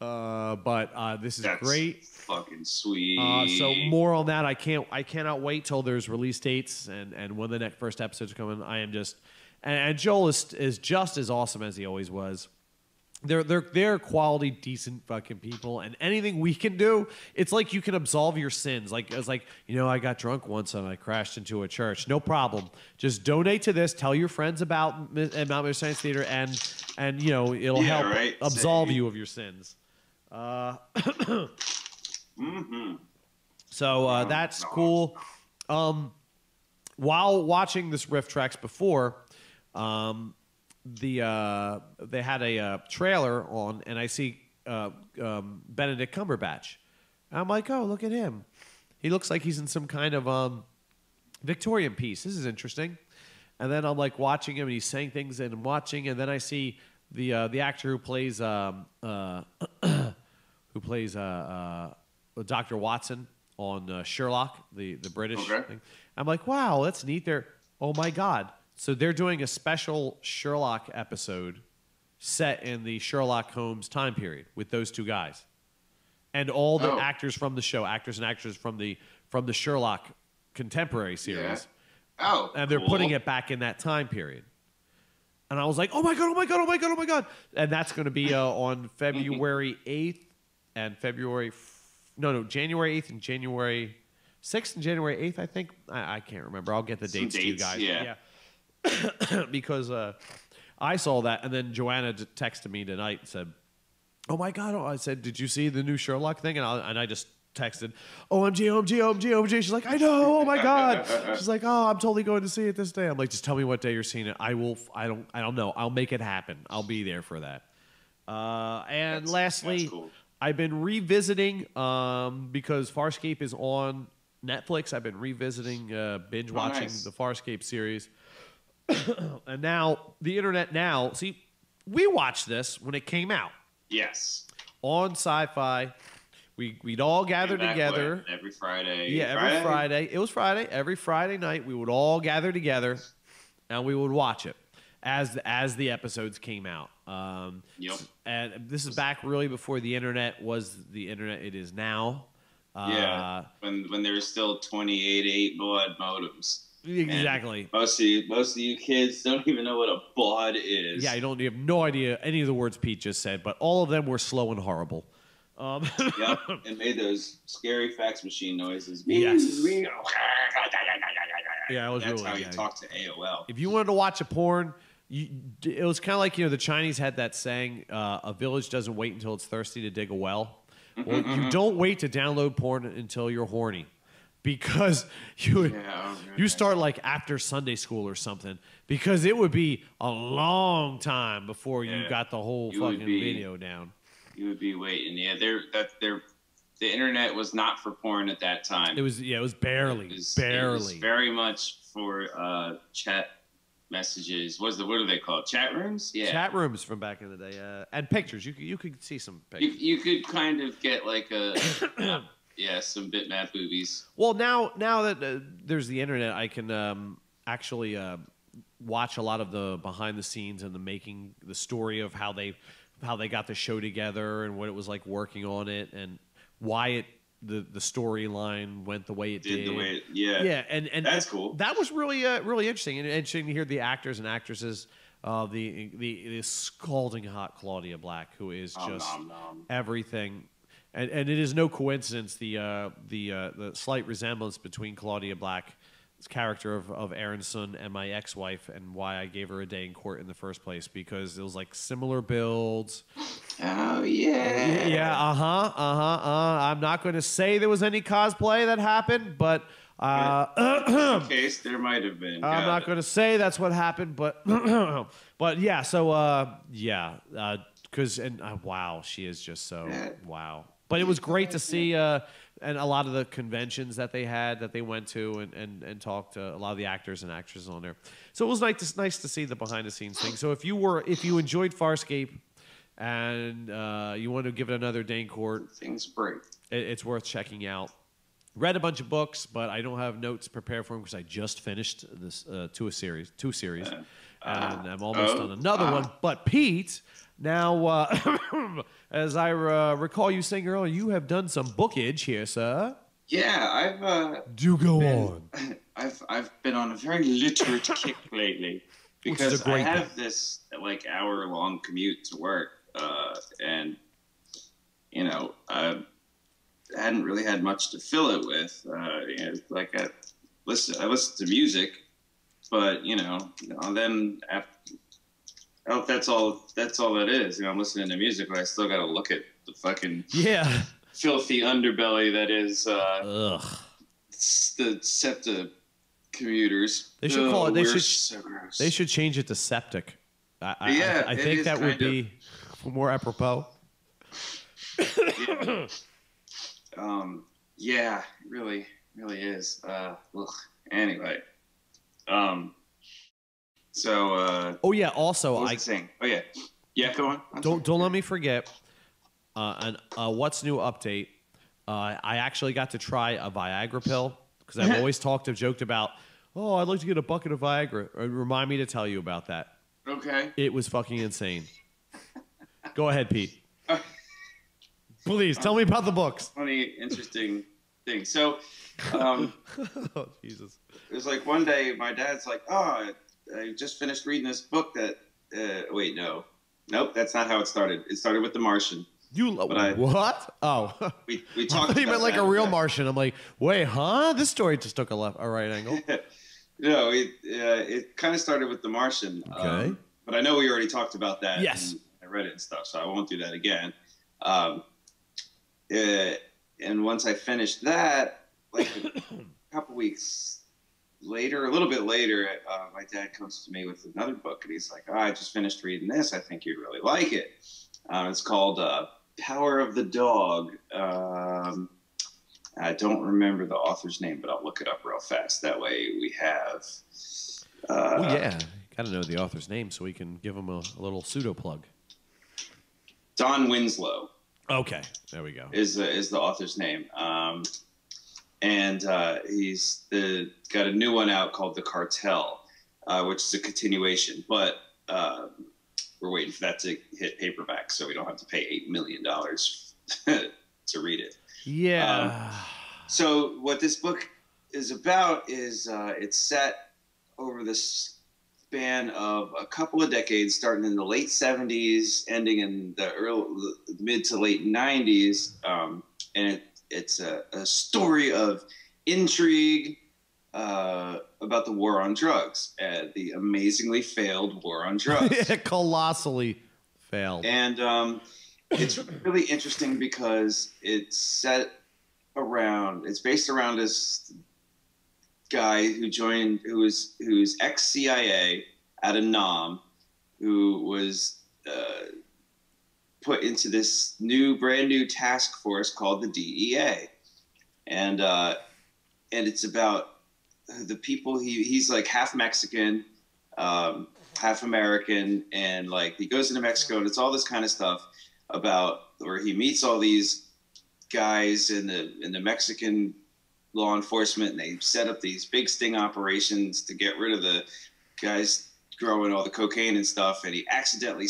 but this is great. Fucking sweet. So more on that. I cannot wait till there's release dates and when the first episodes are coming. I am just, and Joel is just as awesome as he always was. They're quality, decent fucking people, and anything we can do, it's like you can absolve your sins. Like it's like, I got drunk once and I crashed into a church. No problem. Just donate to this. Tell your friends about Mount Major Science Theater, and it'll help absolve you of your sins. Mm-hmm. So that's cool. While watching this riff tracks before, they had a trailer on, and I see Benedict Cumberbatch. And I'm like, oh, look at him. He looks like he's in some kind of Victorian piece. This is interesting. And then I'm like watching him, and he's saying things, and I'm watching, and then I see the actor who plays Dr. Watson on Sherlock, the British thing. I'm like, wow, that's neat. Oh my God. So they're doing a special Sherlock episode set in the Sherlock Holmes time period with those two guys, and all the actors from the show, actors and actors from the Sherlock contemporary series. Yeah. Oh, and they're putting it back in that time period. And I was like, oh my God, oh my God, oh my God, oh my God! And that's going to be on February 8th and January 8th and January 6th and January 8th. I think I can't remember. I'll get the dates to you guys. Yeah. Because I saw that, and then Joanna texted me tonight and said, oh my God. I said, did you see the new Sherlock thing? And I just texted, OMG, OMG, OMG, OMG. She's like, I know, oh my God. She's like, oh, I'm totally going to see it this day. I'm like, just tell me what day you're seeing it. I don't know. I'll make it happen. I'll be there for that. And lastly, cool. I've been revisiting, because Farscape is on Netflix. I've been revisiting, binge watching the Farscape series. And now the internet see, we watched this when it came out. Yes. On Sci-Fi. We'd all gather together. Every Friday. Yeah, every Friday. It was Friday. Every Friday night we would all gather together and we would watch it as the episodes came out. Yep. And this is back really before the internet was the internet it is now. Yeah. When there were still 28 baud modems. Exactly. And most of you kids don't even know what a baud is. Yeah, you have no idea any of the words Pete just said, but all of them were slow and horrible. Yep, and made those scary fax machine noises. Yes. Yeah, it was That's really how you talk to AOL. If you wanted to watch a porn, it was kind of like, the Chinese had that saying, a village doesn't wait until it's thirsty to dig a well. Well, you don't wait to download porn until you're horny. Because you start like after Sunday school or something, because it would be a long time before you got the whole fucking video down. You would be waiting. Yeah, the internet was not for porn at that time. It was barely. It was very much for chat messages. What are they called? Chat rooms? Yeah. Chat rooms from back in the day. And pictures. You could see some pictures. You could kind of get like a some bitmap boobies. Well, now that there's the internet, I can actually watch a lot of the behind the scenes and the story of how they got the show together and what it was like working on it and why the storyline went the way it did. And that's cool. That was really really interesting, and interesting to hear the actors and actresses. The scalding hot Claudia Black, who is just everything. And it is no coincidence the slight resemblance between Claudia Black's character of Aaron Sun and my ex-wife, and why I gave her a day in court in the first place, because it was like similar builds. Oh yeah. Yeah. I'm not going to say there was any cosplay that happened, but in case there might have been. I'm not going to say that's what happened, but but yeah. So because wow, she is just so wow. But it was great to see, and a lot of the conventions that they went to and talked to a lot of the actors and actresses on there. So it was nice to see the behind the scenes thing. So if you enjoyed Farscape and you want to give it another day in court, things break. It's worth checking out. Read a bunch of books, but I don't have notes prepared for them because I just finished this two series. and I'm almost on another one. But Pete, now, as I recall you saying earlier, you have done some bookage here, sir. Yeah, I've Do go on. I've been on a very literate kick lately because I have this like hour-long commute to work, and you know I hadn't really had much to fill it with. You know, like I listen to music, but then after, oh, that's all that is. You know, I'm listening to music, but I still got to look at the fucking filthy underbelly that is the SEPTA commuters. They should call it. So gross. They should change it to septic. I think that would be more apropos. Yeah, it really is. Anyway, so. Oh yeah. Also, Go on. Don't let me forget. What's new update? I actually got to try a Viagra pill because I've always joked about. Oh, I'd like to get a bucket of Viagra. Remind me to tell you about that. Okay. It was fucking insane. Go ahead, Pete. Please tell me about the books. Funny, interesting thing. So, oh, Jesus. It was like one day my dad's like, "Oh, I just finished reading this book that." Wait, no, nope, that's not how it started. It started with The Martian. What? Oh, we talked. I thought you meant like a real Martian. I'm like, wait, huh? This story just took a right angle. No, it kind of started with The Martian. Okay. But I know we already talked about that. Yes. And I read it and stuff, so I won't do that again. And once I finished that, like a couple weeks later, a little bit later, my dad comes to me with another book, and he's like, "Oh, I just finished reading this. I think you'd really like it." It's called Power of the Dog. I don't remember the author's name, but I'll look it up real fast. That way we have... Got to know the author's name so we can give him a little pseudo plug. Don Winslow. Okay, there we go. Is the author's name. And he's got a new one out called The Cartel, which is a continuation. But we're waiting for that to hit paperback so we don't have to pay $8 million to read it. Yeah. So what this book is about is it's set over this span of a couple of decades, starting in the late 70s, ending in the mid to late 90s. And it's a story of intrigue about the war on drugs, the amazingly failed war on drugs. Colossally failed. And it's really interesting because it's based around this guy who's ex-CIA out of Nam, who was put into this brand new task force called the DEA, and it's about the people. He's like half Mexican, half American, and like he goes into Mexico, and it's all this kind of stuff about where he meets all these guys in the Mexican law enforcement, and they set up these big sting operations to get rid of the guys growing all the cocaine and stuff, and he accidentally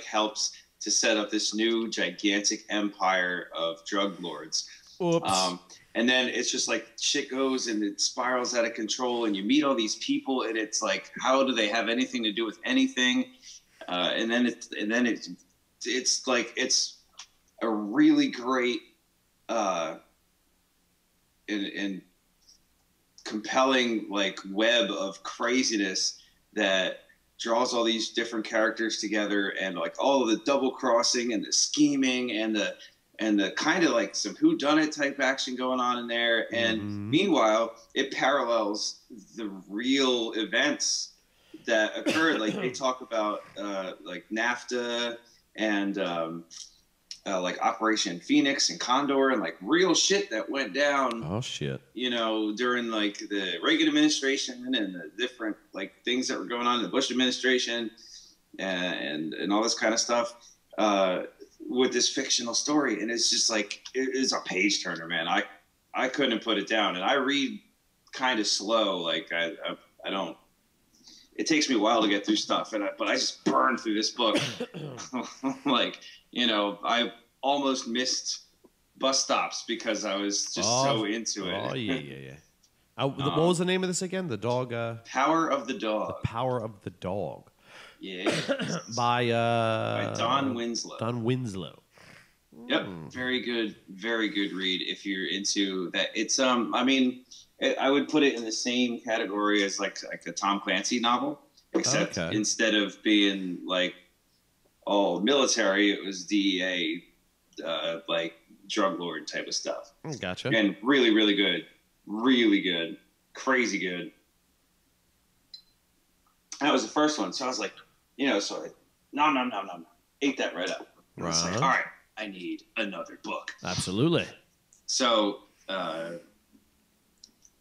helps to set up this new gigantic empire of drug lords. Oops. And then it's just like shit goes and it spirals out of control, and you meet all these people, and it's like, how do they have anything to do with anything? And then it's like it's a really great and compelling like web of craziness that draws all these different characters together, and like all of the double crossing and the scheming and the kind of like some whodunit type action going on in there. And meanwhile, it parallels the real events that occurred. Like they talk about like NAFTA and like Operation Phoenix and Condor and like real shit that went down. Oh shit! During like the Reagan administration and the different like things that were going on in the Bush administration and all this kind of stuff with this fictional story. And it's just like it is a page turner, man. I couldn't put it down, and I read kind of slow. Like I don't. it takes me a while to get through stuff, but I just burned through this book. Like, you know, I almost missed bus stops because I was just so into it. Oh, yeah. What was the name of this again? The dog? Power of the Dog. The Power of the Dog. Yeah. by Don Winslow. Don Winslow. Yep. Very good read if you're into that. It's I mean, I would put it in the same category as like a Tom Clancy novel, except instead of being like all military, it was DEA, like drug lord type of stuff. Gotcha. And really, really good. Really good. Crazy good. That was the first one. So I was like, you know, so no. Ate that right up. And I was like, all right, I need another book. Absolutely. So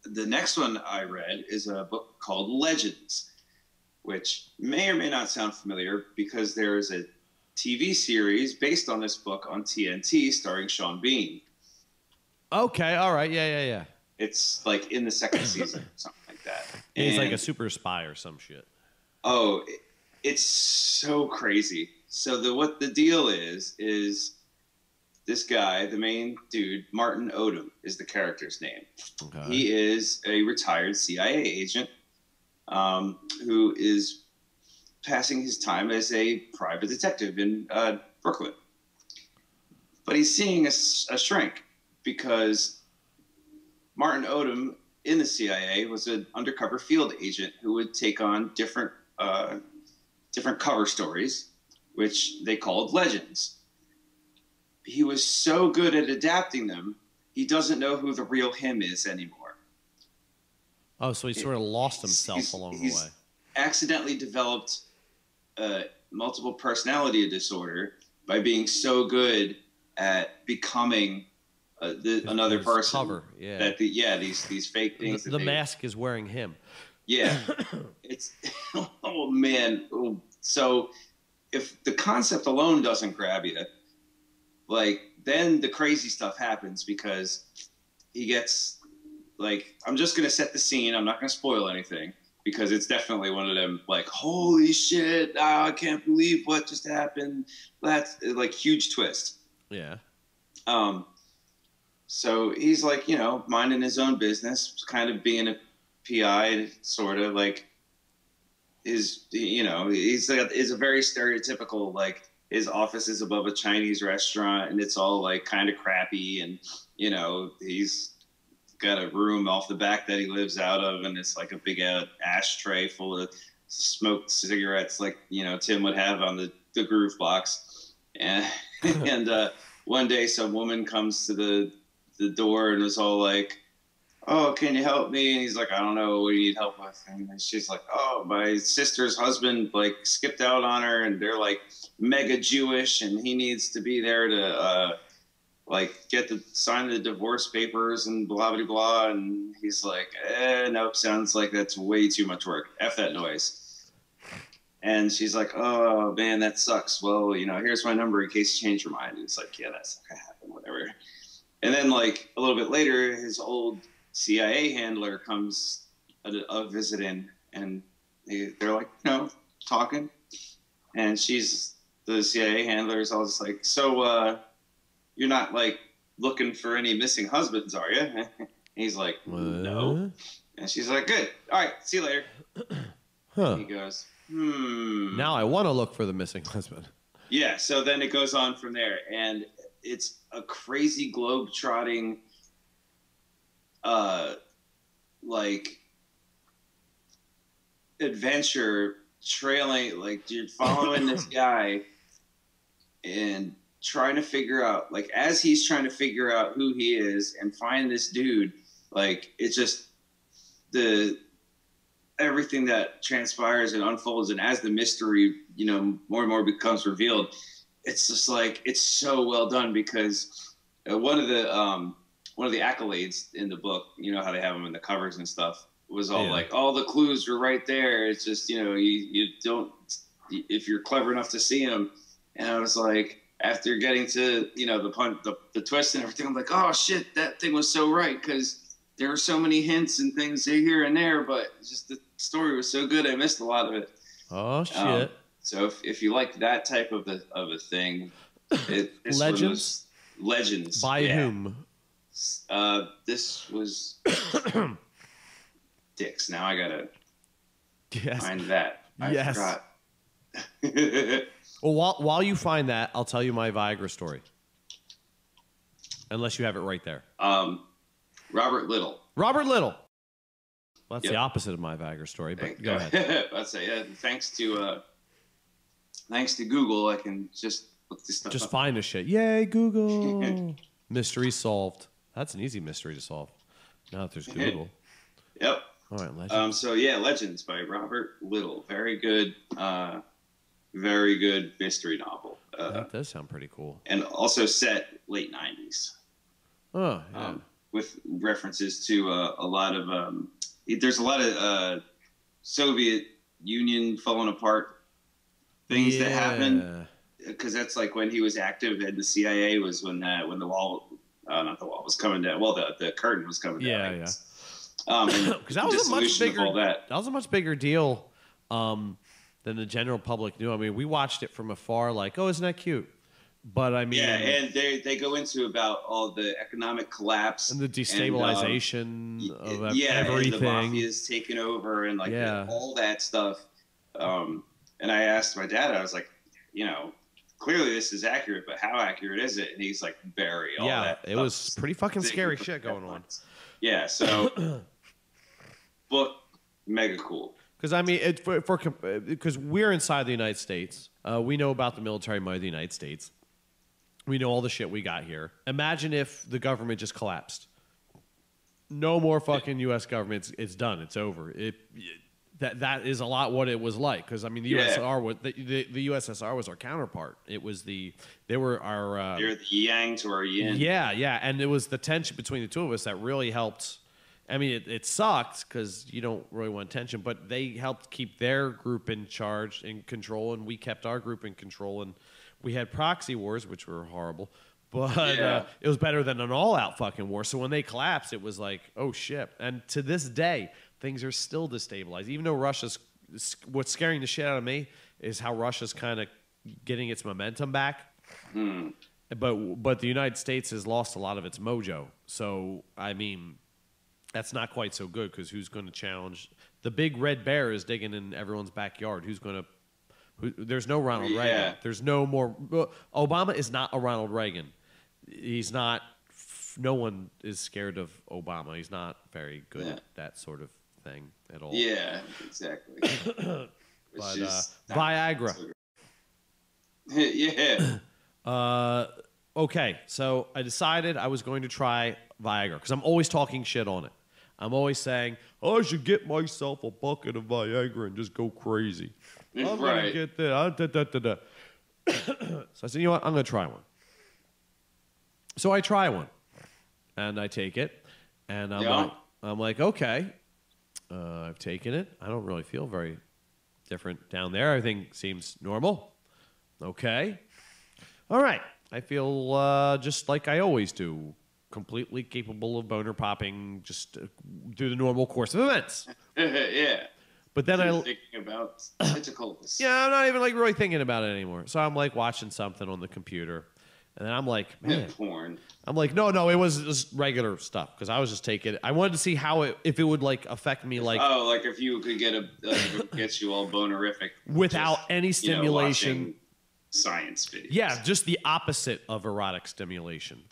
the next one I read is a book called Legends, which may or may not sound familiar because there is a TV series based on this book on TNT starring Sean Bean. Okay, all right, yeah. It's like in the second season, something like that. He's like a super spy or some shit. Oh, it's so crazy. So what the deal is this guy, the main dude, Martin Odom is the character's name. Okay. He is a retired CIA agent who is passing his time as a private detective in Brooklyn. But he's seeing a shrink because Martin Odom in the CIA was an undercover field agent who would take on different cover stories, which they called legends. He was so good at adapting them, he doesn't know who the real him is anymore. Oh, so he sort of lost himself along the way. Accidentally developed multiple personality disorder by being so good at becoming another person. Cover, yeah. That these fake things. The mask is wearing him. Yeah, it's oh man. So if the concept alone doesn't grab you, like then the crazy stuff happens because he gets like, I'm just gonna set the scene. I'm not gonna spoil anything because it's definitely one of them like, holy shit, I can't believe what just happened. That's like huge twist. Yeah. So he's like, you know, minding his own business, kind of being a PI, sort of like is, you know, is a very stereotypical, like his office is above a Chinese restaurant and it's all like kind of crappy. And, you know, he's got a room off the back that he lives out of. And it's like a big ashtray full of smoked cigarettes, like, you know, Tim would have on the groove box. And, one day some woman comes to the door and was all like, oh, can you help me? And he's like, I don't know, what do you need help with? And she's like, oh, my sister's husband like skipped out on her and they're like mega Jewish and he needs to be there to like sign the divorce papers and blah blah blah. And he's like, nope, sounds like that's way too much work. F that noise. And she's like, oh man, that sucks. Well, you know, here's my number in case you change your mind. And it's like, yeah, that's not gonna happen, whatever. And then like a little bit later, his old CIA handler comes a visiting, and they're like, you know, talking, and the CIA handler is all just like, so you're not like looking for any missing husbands, are you? And he's like, no. And she's like, good, all right, see you later. Huh. He goes, now I want to look for the missing husband. Yeah, so then it goes on from there, and it's a crazy globe-trotting like adventure trailing, like you're following this guy and trying to figure out, like as he's trying to figure out who he is and find this dude, like it's just everything that transpires and unfolds, and as the mystery, you know, more and more becomes revealed, it's just like, it's so well done because one of the accolades in the book, you know how they have them in the covers and stuff, was all like, all the clues are right there. It's just, you know, you don't, if you're clever enough to see them. And I was like, after getting to, you know, the twist and everything, I'm like, oh shit, that thing was so right. Cause there were so many hints and things here and there, but just the story was so good, I missed a lot of it. Oh shit! So if you like that type of a thing, this Legends. Legends. By whom? This was Dix. Now I gotta find that. I forgot. Well, while you find that, I'll tell you my Viagra story. Unless you have it right there. Robert Little. Robert Little. Well, that's the opposite of my Viagra story, but go ahead. I'd say thanks to Google, I can just look this stuff up. Find a shit. Yay, Google. Mystery solved. That's an easy mystery to solve. Now that there's Google. Yep. All right, Legends. Legends by Robert Little. Very good mystery novel. That does sound pretty cool. And also set late 90s. Oh, yeah. With references to a lot of there's a lot of Soviet Union falling apart things that happen, because that's like when he was active in the CIA was when the wall, not the wall was coming down. Well, the curtain was coming down. Yeah. Because that was a much bigger deal than the general public knew. I mean, we watched it from afar, like, oh, isn't that cute? But I mean, and they go into about all the economic collapse and the destabilization of everything. And the mafia's taken over and all that stuff. And I asked my dad, I was like, clearly this is accurate, but how accurate is it? And he's like, very. All that it was pretty fucking scary shit going on. Yeah, so book mega cool. Because I mean, because we're inside the United States, we know about the military might of the United States. We know all the shit we got here. Imagine if the government just collapsed. No more fucking U.S. government. It's done. It's over. That is a lot what it was like. Because I mean, the USSR was our counterpart. They were our. They're the yang to our yin. Yeah, and it was the tension between the two of us that really helped. I mean, it sucked because you don't really want tension, but they helped keep their group in charge, in control, and we kept our group in control. And we had proxy wars, which were horrible, but it was better than an all-out fucking war. So when they collapsed, it was like, oh shit. And to this day, things are still destabilized. Even though what's scaring the shit out of me is how Russia's kind of getting its momentum back. But the United States has lost a lot of its mojo. So I mean, that's not quite so good, because who's going to challenge? The big red bear is digging in everyone's backyard. Who's going to? There's no Ronald Reagan. There's no more. Obama is not a Ronald Reagan. He's not. No one is scared of Obama. He's not very good at that sort of thing at all. Yeah, exactly. But Viagra. Okay, so I decided I was going to try Viagra because I'm always talking shit on it. I'm always saying, I should get myself a bucket of Viagra and just go crazy. I'm going to get that. So I said, you know what? I'm going to try one. So I try one. And I take it. And I'm like, okay. I've taken it. I don't really feel very different down there. Everything seems normal. Okay. All right. I feel just like I always do. Completely capable of boner popping, just through the normal course of events. Yeah. But then I'm thinking about tentacles. Yeah, I'm not even like really thinking about it anymore. So I'm like watching something on the computer, and then I'm like, man, porn. I'm like, no, it was just regular stuff because I was just taking it. I wanted to see how if it would like affect me, like like if you could get you all bonerific without any stimulation. Watching science videos. Yeah, just the opposite of erotic stimulation.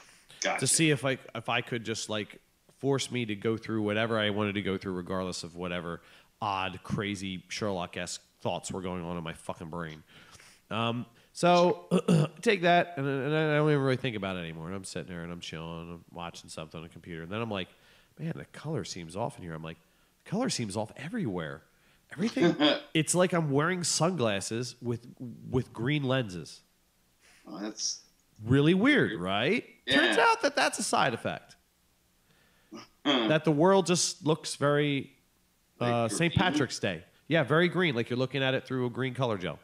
Gotcha. To see if I could just like force me to go through whatever I wanted to go through, regardless of whatever odd, crazy Sherlock-esque thoughts were going on in my fucking brain. So take that, and I don't even really think about it anymore. And I'm sitting there and I'm chilling, I'm watching something on the computer, and then I'm like, man, the color seems off in here. I'm like, the color seems off everywhere. Everything. It's like I'm wearing sunglasses with green lenses. Oh, that's really weird, right? Yeah. Turns out that that's a side effect. That the world just looks very St. Patrick's Day. Yeah, very green, like you're looking at it through a green color gel.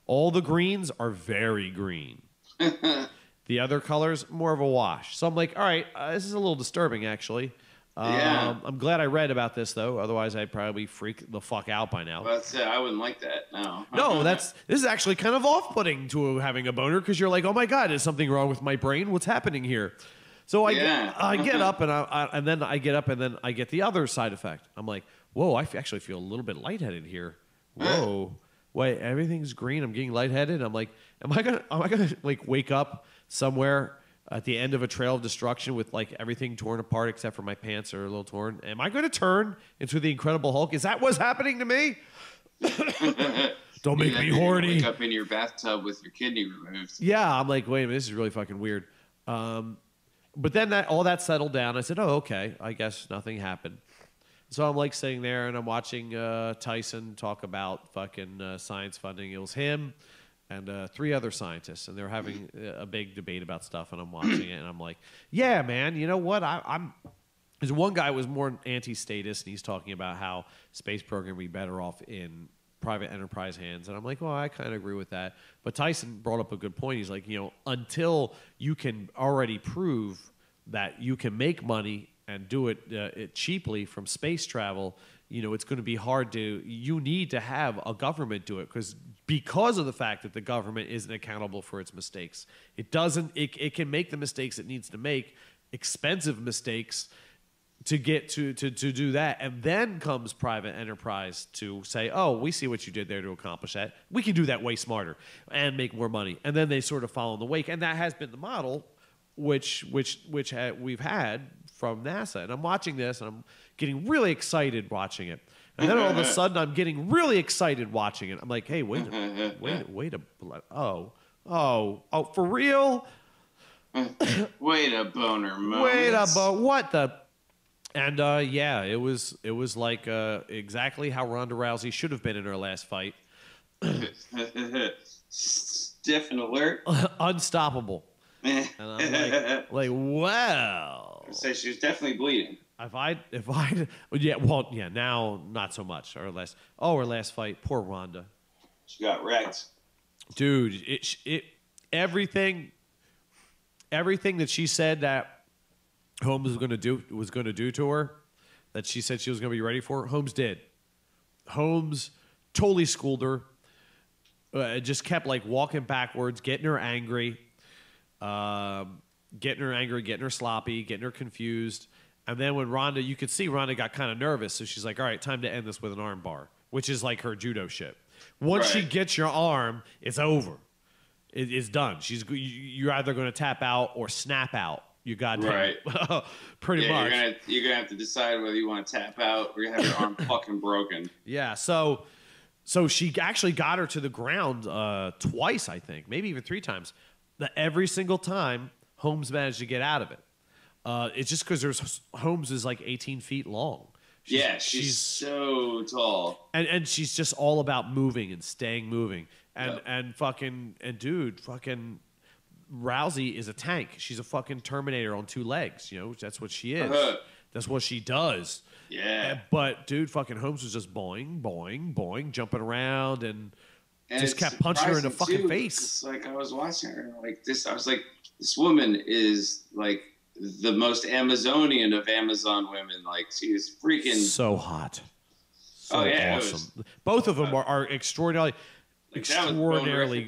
All the greens are very green. The other colors, more of a wash. So I'm like, all right, this is a little disturbing, actually. Yeah. I'm glad I read about this though. Otherwise, I'd probably freak the fuck out by now. That's it. I wouldn't like that. No. No, this is actually kind of off-putting to having a boner because you're like, oh my god, is something wrong with my brain? What's happening here? So I get up and then I get up and then I get the other side effect. I'm like, whoa, I actually feel a little bit lightheaded here. Whoa, wait, everything's green. I'm getting lightheaded. I'm like, am I gonna like wake up somewhere at the end of a trail of destruction with like everything torn apart except for my pants are a little torn? Am I going to turn into the Incredible Hulk? Is that what's happening to me? Don't make me horny. Wake up in your bathtub with your kidney removed. Yeah, I'm like, wait a minute, this is really fucking weird. But then all that settled down. I said, oh, okay, I guess nothing happened. So I'm like sitting there and I'm watching Tyson talk about fucking science funding. It was him and 3 other scientists, and they were having a big debate about stuff, and I'm watching it, and I'm like, yeah, man, you know what? There's one guy was more anti-statist, and he's talking about how space program would be better off in private enterprise hands, and I'm like, well, I kind of agree with that. But Tyson brought up a good point. He's like, until you can already prove that you can make money and do it cheaply from space travel, it's going to be hard to. You need to have a government do it because of the fact that the government isn't accountable for its mistakes. It doesn't. It can make the mistakes it needs to make, expensive mistakes, to get to do that, and then comes private enterprise to say, oh, we see what you did there to accomplish that. We can do that way smarter and make more money, and then they sort of follow in the wake, and that has been the model which we've had from NASA. And I'm watching this, and I'm getting really excited watching it. And then all of a sudden, I'm getting really excited watching it. I'm like, hey, wait a, for real? Wait a boner moment. What the? And yeah, it was like exactly how Ronda Rousey should have been in her last fight. Stiff and alert. Unstoppable. And I'm like, wow. So she was definitely bleeding. Now not so much. Her last fight, poor Ronda. She got wrecked. Dude, everything that she said that Holmes was going to do to her, that she said she was going to be ready for, Holmes did. Holmes totally schooled her. Just kept like walking backwards, getting her angry. Getting her sloppy, getting her confused. And then when you could see Ronda got kind of nervous. So she's like, all right, time to end this with an arm bar, which is like her judo shit. Once she gets your arm, it's over. It's done. You're either going to tap out or snap out. You got right. Pretty much. You're gonna have to decide whether you want to tap out or you have your arm fucking broken. Yeah. So she actually got her to the ground twice, I think, maybe even 3 times. Every single time, Holmes managed to get out of it. It's just because Holmes is like 18 feet long. She's so tall, and she's just all about moving and staying moving. And fucking Rousey is a tank. She's a fucking Terminator on 2 legs. That's what she is. That's what she does. Yeah. But dude, fucking Holmes was just boing, boing, boing, jumping around and just kept punching her in the fucking face. It's like I was watching her like this. I was like, this woman is like the most Amazonian of Amazon women. Like she's freaking so hot. So awesome. Both of them are extraordinarily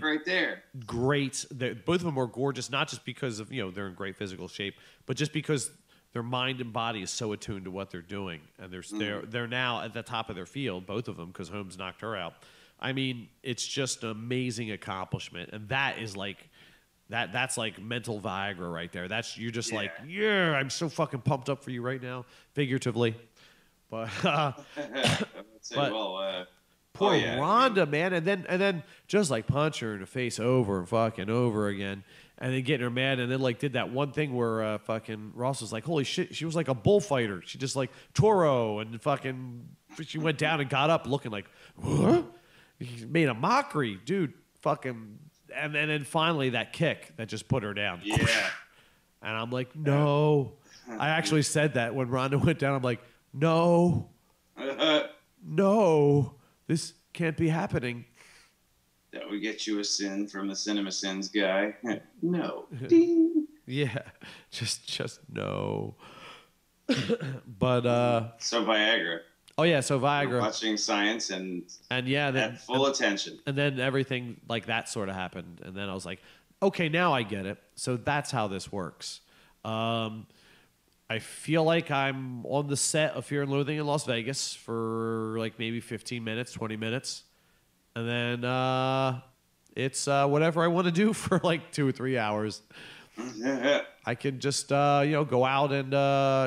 right there. Great. Both of them are gorgeous, not just because of they're in great physical shape, but just because their mind and body is so attuned to what they're doing, and they're now at the top of their field, both of them, because Holmes knocked her out. I mean, it's just an amazing accomplishment, and that is like that's like mental Viagra right there. You're just like, yeah, I'm so fucking pumped up for you right now, figuratively. But poor Ronda, man, and then just like punch her in the face over and fucking over again, and then getting her mad, and then like did that one thing where fucking Ross was like, holy shit, she was like a bullfighter. She just like Toro, and fucking she went down and got up looking like, what? He made a mockery, dude. Fucking, and then finally that kick that just put her down. Yeah. And I'm like, no. I actually said that when Ronda went down. I'm like, no, this can't be happening. That would get you a sin from the Cinema Sins guy. No. Yeah, just no. But So Viagra. oh yeah, so Viagra. Watching science and yeah, at full attention. And then everything like that sort of happened, and then I was like, okay, now I get it. So that's how this works. I feel like I'm on the set of Fear and Loathing in Las Vegas for like maybe 15 minutes, 20 minutes. And then it's whatever I want to do for like 2 or 3 hours. I can just, go out and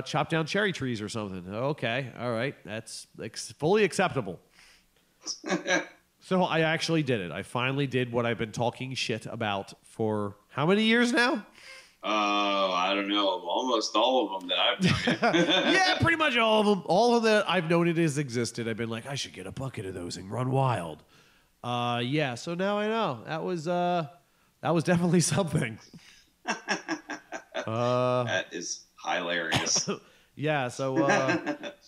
chop down cherry trees or something. Okay, all right. That's fully acceptable. So I actually did it. I finally did what I've been talking shit about for how many years now? I don't know. Almost all of them that I've known. Yeah, pretty much all of them. All of them that I've known it has existed. I've been like, I should get a bucket of those and run wild. Yeah, so now I know. That was definitely something. That is hilarious. Yeah, so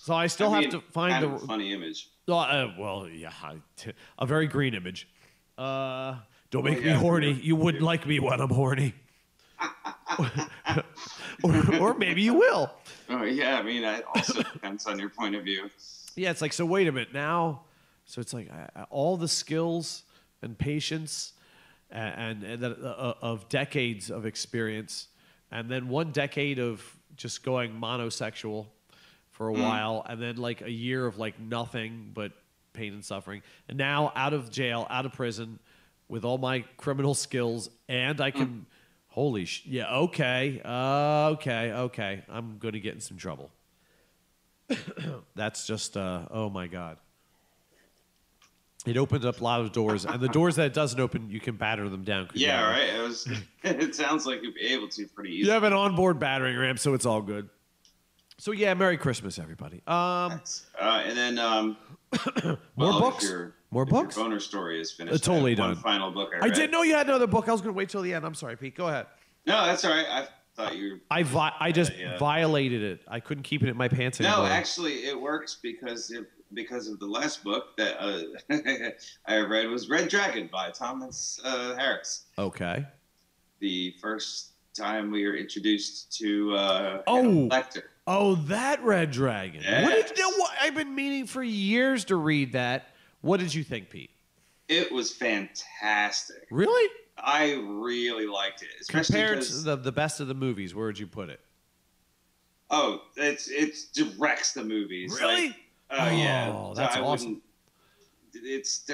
I still have to find kind of a funny image. Well, yeah, a very green image. Don't make me horny. You wouldn't like me when I'm horny. or maybe you will. Oh yeah, I mean, it also depends on your point of view. Yeah, it's like, so wait a minute now. So it's like all the skills and patience and of decades of experience, and then 1 decade of just going monosexual for a while, and then like a year of like nothing but pain and suffering, and now out of jail, out of prison, with all my criminal skills, and I can. Holy yeah, okay. I'm going to get in some trouble. That's just, oh my God. It opens up a lot of doors, and the doors that it doesn't open, you can batter them down. Yeah, right. It sounds like you'd be able to pretty easily. You have an onboard battering ram, so it's all good. So yeah, Merry Christmas, everybody. And then more books. More books. Your boner story is finished. Totally done. One final book I read. I didn't know you had another book. I was going to wait till the end. I'm sorry, Pete. Go ahead. No, that's all right. I thought you. I just violated it. I couldn't keep it in my pants anymore. No, actually, it works because of the last book that I read was Red Dragon by Thomas Harris. Okay. The first time we were introduced to Lecter. Oh, that Red Dragon. Yes. I've been meaning for years to read that. What did you think, Pete? It was fantastic. Really? I really liked it. Especially compared to the best of the movies, where would you put it? Oh, it directs the movies. Really? Yeah. That's awesome. It's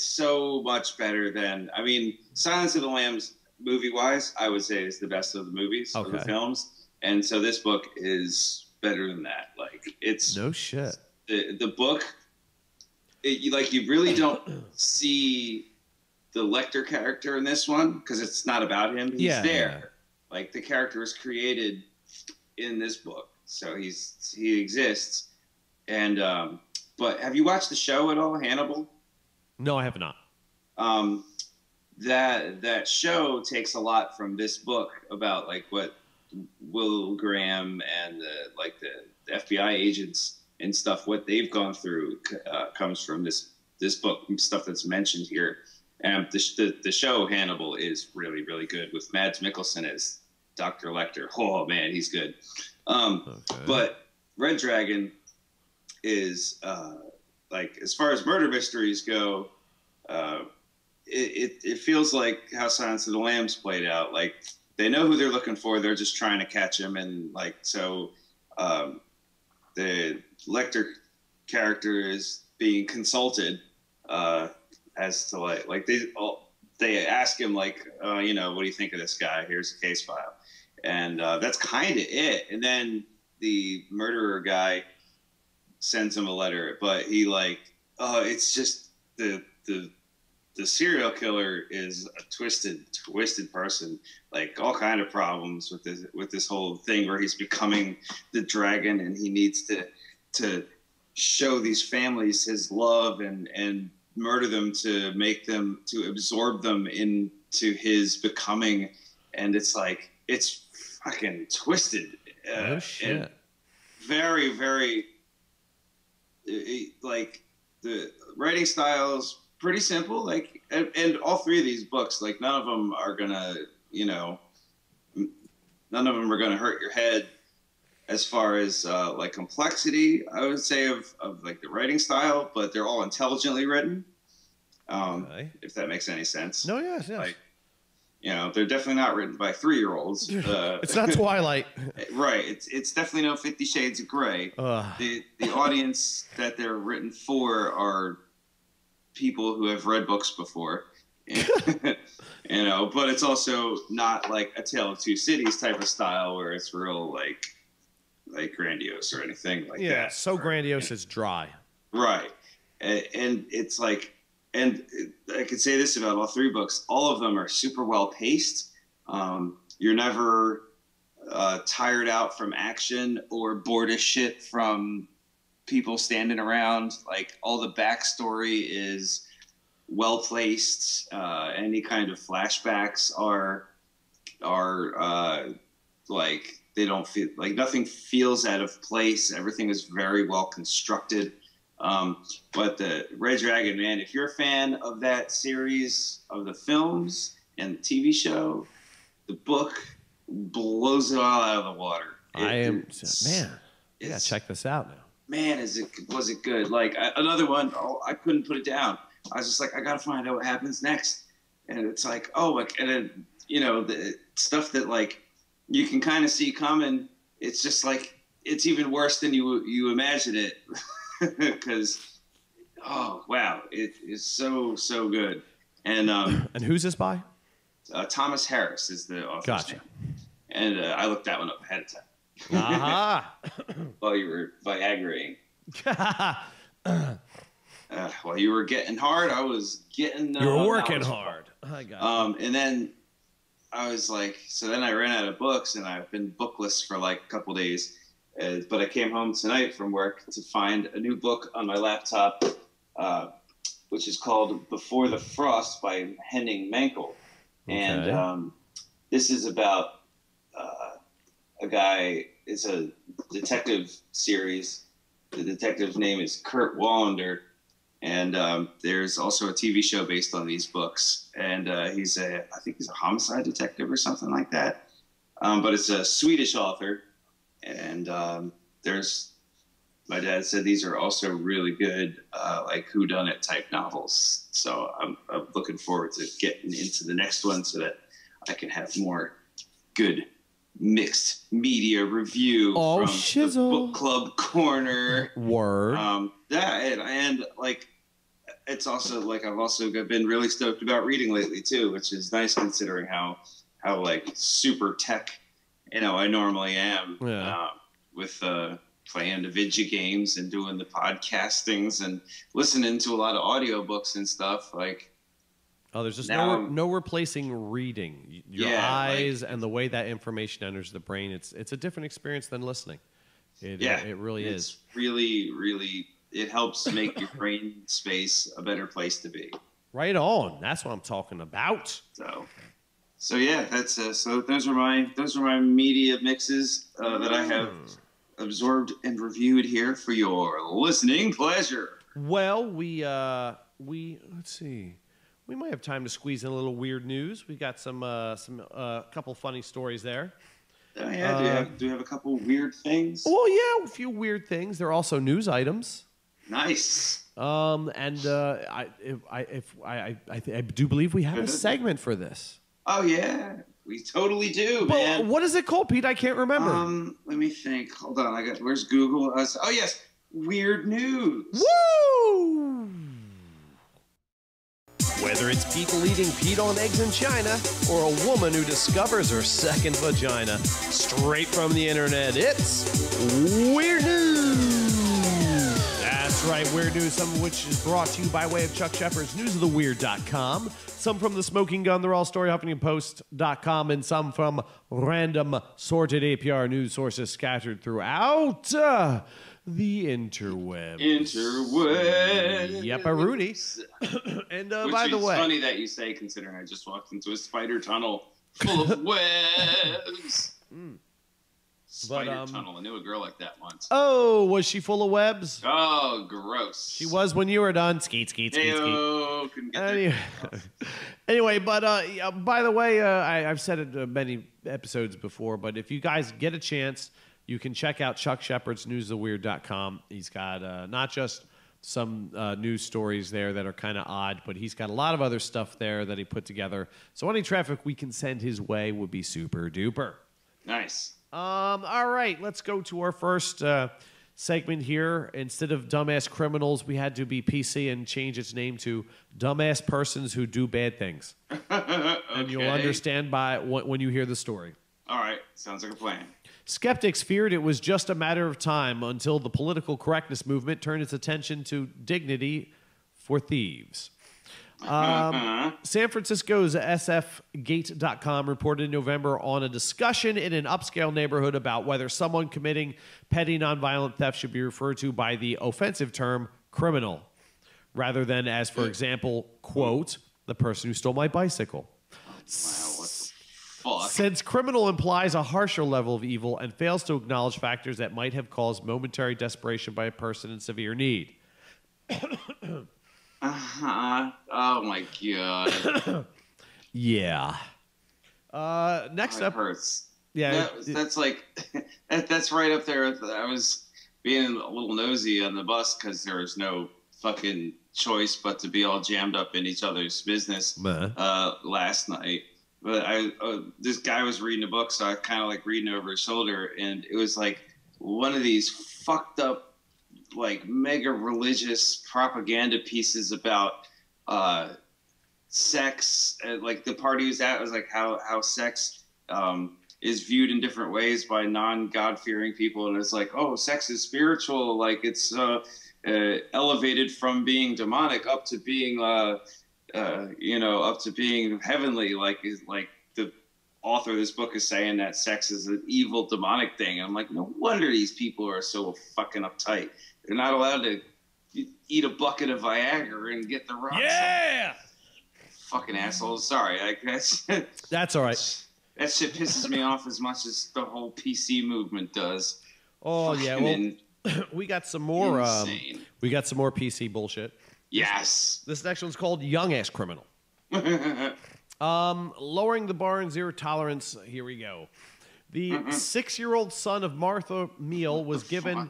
so much better than, I mean, Silence of the Lambs movie-wise, I would say is the best of the movies, of the films. And so this book is better than that. Like, it's no shit. The book, you really don't see the Lecter character in this one because it's not about him. He's there. Yeah. Like, the character was created in this book, so he exists. And but have you watched the show at all, Hannibal? No, I have not. That show takes a lot from this book about like what Will Graham and the FBI agents and stuff, what they've gone through comes from this book, stuff that's mentioned here. And the show Hannibal is really, really good with Mads Mikkelsen as Dr. Lecter. Oh man, he's good. But Red Dragon is like, as far as murder mysteries go, it feels like how Silence of the Lambs played out. Like, they know who they're looking for. They're just trying to catch him. And like, so the Lecter character is being consulted as to like they ask him like, what do you think of this guy? Here's a case file. And that's kind of it. And then the murderer guy sends him a letter, but he it's just the serial killer is a twisted person, like all kind of problems with this whole thing where he's becoming the dragon, and he needs to show these families his love and murder them to absorb them into his becoming. And it's like, it's fucking twisted. Oh shit. And very, very, like, the writing style's pretty simple, like, and all three of these books, like, none of them are gonna hurt your head as far as like complexity, I would say of like the writing style, but they're all intelligently written. Okay. If that makes any sense. No, yes. Like, you know, they're definitely not written by 3-year-olds. It's not Twilight. Right. It's definitely no 50 Shades of Grey. The audience that they're written for are people who have read books before. You know, but it's also not like a Tale of Two Cities type of style where it's real like grandiose or anything like that. Yeah, so grandiose it's dry. Right. And it's like, and I could say this about all 3 books. All of them are super well paced. You're never tired out from action or bored as shit from people standing around. Like, all the backstory is well placed. Any kind of flashbacks are like, they don't feel like, nothing feels out of place. Everything is very well constructed. But the Red Dragon, man, if you're a fan of that series of the films and the TV show, the book blows it all out of the water. Man, you gotta check this out now. Man, was it good? Like, another one, I couldn't put it down. I was just like, I gotta find out what happens next. And it's like, oh, like, and then, you know, the stuff that like you can kind of see coming. It's just like, it's even worse than you imagine it. Because, oh wow, it is so good. And who's this by? Thomas Harris is the author. Gotcha. And I looked that one up ahead of time. Aha! While you were Viagraing. While you were getting hard, I was getting. You were working hard. I got and then I was like, so then I ran out of books, and I've been bookless for like a couple days. But I came home tonight from work to find a new book on my laptop, which is called Before the Frost by Henning Mankell. Okay. And this is about a guy, it's a detective series. The detective's name is Kurt Wallander. And there's also a TV show based on these books. And I think he's a homicide detective or something like that. But it's a Swedish author. And my dad said these are also really good, like whodunit type novels. So I'm looking forward to getting into the next one so that I can have more good mixed media review from the book club corner. Word. And like, it's also like, I've also been really stoked about reading lately too, which is nice considering how like super tech, you know, I normally am. Yeah. With playing the video games and doing the podcastings and listening to a lot of audiobooks and stuff. Like, oh, there's just no replacing reading. Your eyes and the way that information enters the brain. It's a different experience than listening. It really is. It's really, it helps make your brain space a better place to be. Right on. That's what I'm talking about. So yeah, that's so those are my media mixes that I have absorbed and reviewed here for your listening pleasure. Well, we let's see. We might have time to squeeze in a little weird news. We got some couple funny stories there. Oh yeah, do you have a couple weird things? Well, yeah, a few weird things. They're also news items. Nice. I do believe we have a segment for this. Oh yeah, we totally do, man. What is it called, Pete? I can't remember. Let me think. Hold on. Where's Google? Oh yes, weird news. Woo! Whether it's people eating Pete on eggs in China or a woman who discovers her second vagina, straight from the internet, it's weird news. That's right, weird news, some of which is brought to you by way of Chuck Shepard's newsoftheweird.com, some from the Smoking Gun, the Raw Story, HuffingtonPost.com, and some from random sorted APR news sources scattered throughout the interwebs. Yep, a Rudy. And by the way, it's funny that you say, considering I just walked into a spider tunnel full of webs. Spider tunnel. I knew a girl like that once. Oh, was she full of webs? Oh, gross. She was when you were done. Skeet. Couldn't get there. Anyway, but by the way, I've said it many episodes before, but if you guys get a chance You can check out Chuck Shepard's newsoftheweird.com. He's got not just some news stories there that are kind of odd, but he's got a lot of other stuff there that he put together. So any traffic we can send his way would be super duper. Nice. All right, let's go to our first segment here. Instead of dumbass criminals, we had to be PC and change its name to dumbass persons who do bad things. Okay. And you'll understand when you hear the story. All right, sounds like a plan. Skeptics feared it was just a matter of time until the political correctness movement turned its attention to dignity for thieves. San Francisco's sfgate.com reported in November on a discussion in an upscale neighborhood about whether someone committing petty nonviolent theft should be referred to by the offensive term criminal, rather than as, for example, quote, the person who stole my bicycle. Wow, what the fuck? Since criminal implies a harsher level of evil and fails to acknowledge factors that might have caused momentary desperation by a person in severe need. Oh my god. Yeah. Next That up. hurts. Yeah. That's like that's right up there. I was being a little nosy on the bus because there was no fucking choice but to be all jammed up in each other's business last night. But this guy was reading a book, so I kind of like reading over his shoulder, and it was like one of these fucked up, like mega religious propaganda pieces about sex. Like the party he was at was like how sex is viewed in different ways by non-God fearing people, and it's like, oh, sex is spiritual, like it's elevated from being demonic up to being up to being heavenly. Like the author of this book is saying that sex is an evil demonic thing. I'm like, no wonder these people are so fucking uptight. They're not allowed to eat a bucket of Viagra and get the rocks. Yeah. Fucking assholes. Sorry, I guess. That's all right. That shit pisses me off as much as the whole PC movement does. Oh yeah, well, we got some more. We got some more PC bullshit. Yes. This next one's called Young Ass Criminal. Lowering the bar and zero tolerance. Here we go. The 6-year-old son of Martha Meal was given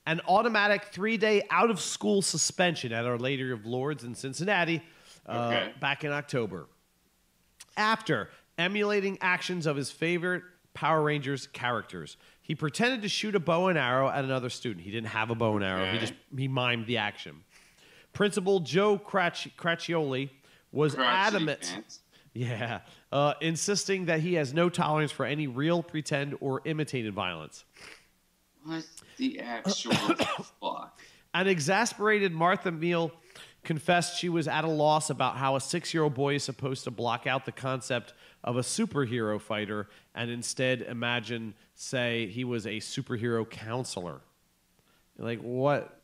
an automatic 3-day out-of-school suspension at Our Lady of Lourdes in Cincinnati back in October, after emulating actions of his favorite Power Rangers characters. He pretended to shoot a bow and arrow at another student. He didn't have a bow and arrow. He mimed the action. Principal Joe Craccioli was adamant, insisting that he has no tolerance for any real, pretend, or imitated violence. What the actual fuck? An exasperated Martha Meal confessed she was at a loss about how a 6-year-old boy is supposed to block out the concept of a superhero fighter and instead say he was a superhero counselor. Like, what?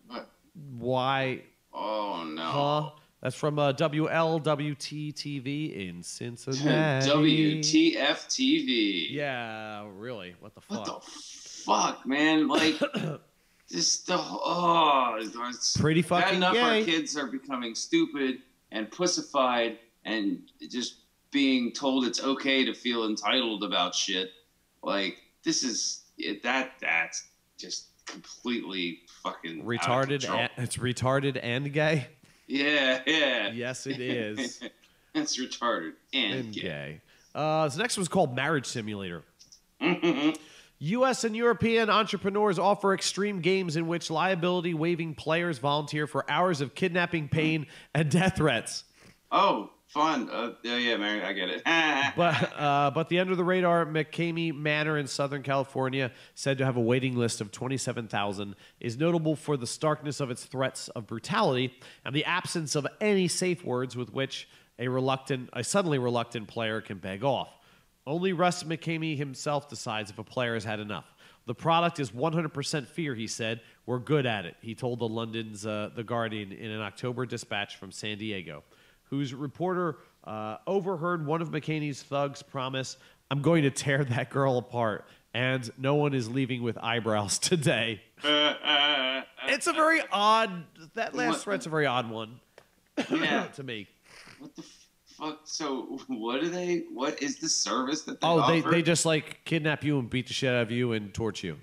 Why? Oh, no. Huh? That's from WLWT-TV in Cincinnati. WTF-TV. Yeah, really. What the fuck? What the fuck, man? Like, just it's pretty fucking bad enough gay. Our kids are becoming stupid and pussified and just being told it's okay to feel entitled about shit. Like, this is that's just completely fucking retarded. It's retarded and gay. Yeah. Yes, it is. It's retarded and gay. This next one's called Marriage Simulator. U.S. and European entrepreneurs offer extreme games in which liability-waiving players volunteer for hours of kidnapping, pain, and death threats. Oh, fun. Yeah, Mary, I get it. But the under-the-radar McCamey Manor in Southern California, said to have a waiting list of 27,000, is notable for the starkness of its threats of brutality and the absence of any safe words with which a suddenly reluctant player can beg off. Only Russ McCamey himself decides if a player has had enough. The product is 100% fear, he said. We're good at it, he told the London's The Guardian in an October dispatch from San Diego, whose reporter overheard one of McCamey's thugs promise, "I'm going to tear that girl apart, and no one is leaving with eyebrows today." It's a very odd... That last threat's a very odd one to me. What the fuck? So what is the service that they offer? offer? They just like kidnap you and beat the shit out of you and torture you.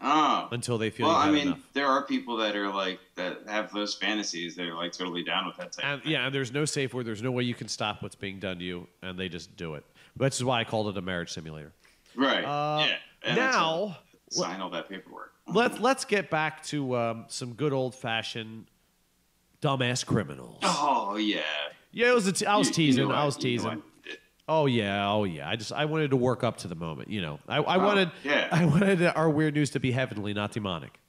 Oh. until they feel Well, you've I had mean, enough. there are people that are like that have those fantasies. They're like totally down with that type And of thing. yeah, and there's no safe word. There's no way you can stop what's being done to you, and they just do it. Which is why I called it a marriage simulator. Right. Yeah. And Now, sign all that paperwork. let's get back to some good old fashioned dumbass criminals. Oh yeah. Yeah, I was teasing. You know I was you know teasing. I did. Oh yeah. I wanted to work up to the moment. You know, I Oh, wanted yeah. I wanted our weird news to be heavenly, not demonic.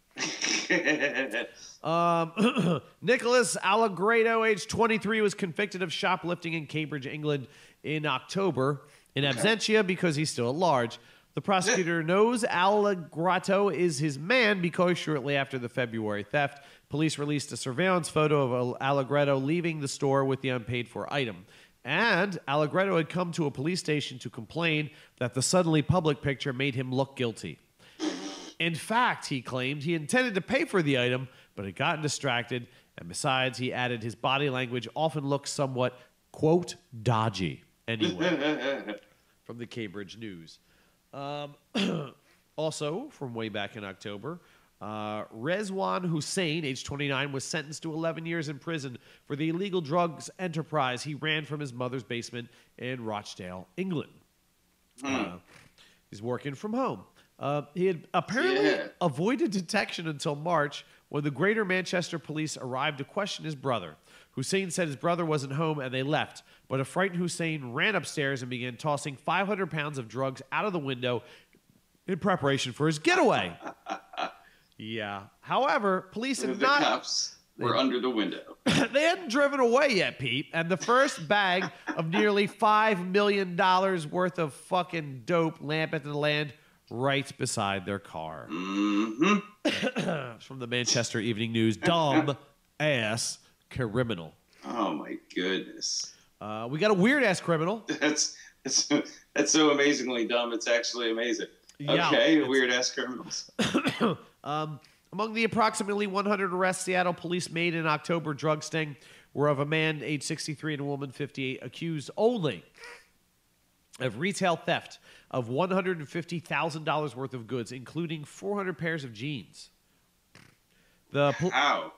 Nicholas Allegredo, age 23, was convicted of shoplifting in Cambridge, England in October in absentia because he's still at large. The prosecutor knows Allegredo is his man because shortly after the February theft, police released a surveillance photo of Allegredo leaving the store with the unpaid-for item. And Allegredo had come to a police station to complain that the suddenly public picture made him look guilty. In fact, he claimed he intended to pay for the item, but had gotten distracted, and besides, he added his body language often looks somewhat, quote, dodgy, anyway, from the Cambridge News. Also, from way back in October, Rezwan Hussein, age 29, was sentenced to 11 years in prison for the illegal drugs enterprise he ran from his mother's basement in Rochdale, England. He's working from home. He had apparently avoided detection until March when the Greater Manchester police arrived to question his brother. Hussein said his brother wasn't home and they left, but a frightened Hussein ran upstairs and began tossing 500 pounds of drugs out of the window in preparation for his getaway. Yeah. However, police had The cops were under the window. they hadn't driven away yet, Pete, and the first bag of nearly $5 million worth of fucking dope lamped in the land right beside their car. It's from the Manchester Evening News. Dumb ass criminal. Oh my goodness. We got a weird ass criminal. That's so amazingly dumb. It's actually amazing. Yeah, Okay, weird ass criminals. Among the approximately 100 arrests Seattle police made in October drug sting were of a man age 63 and a woman 58 accused only of retail theft of $150,000 worth of goods, including 400 pairs of jeans. How?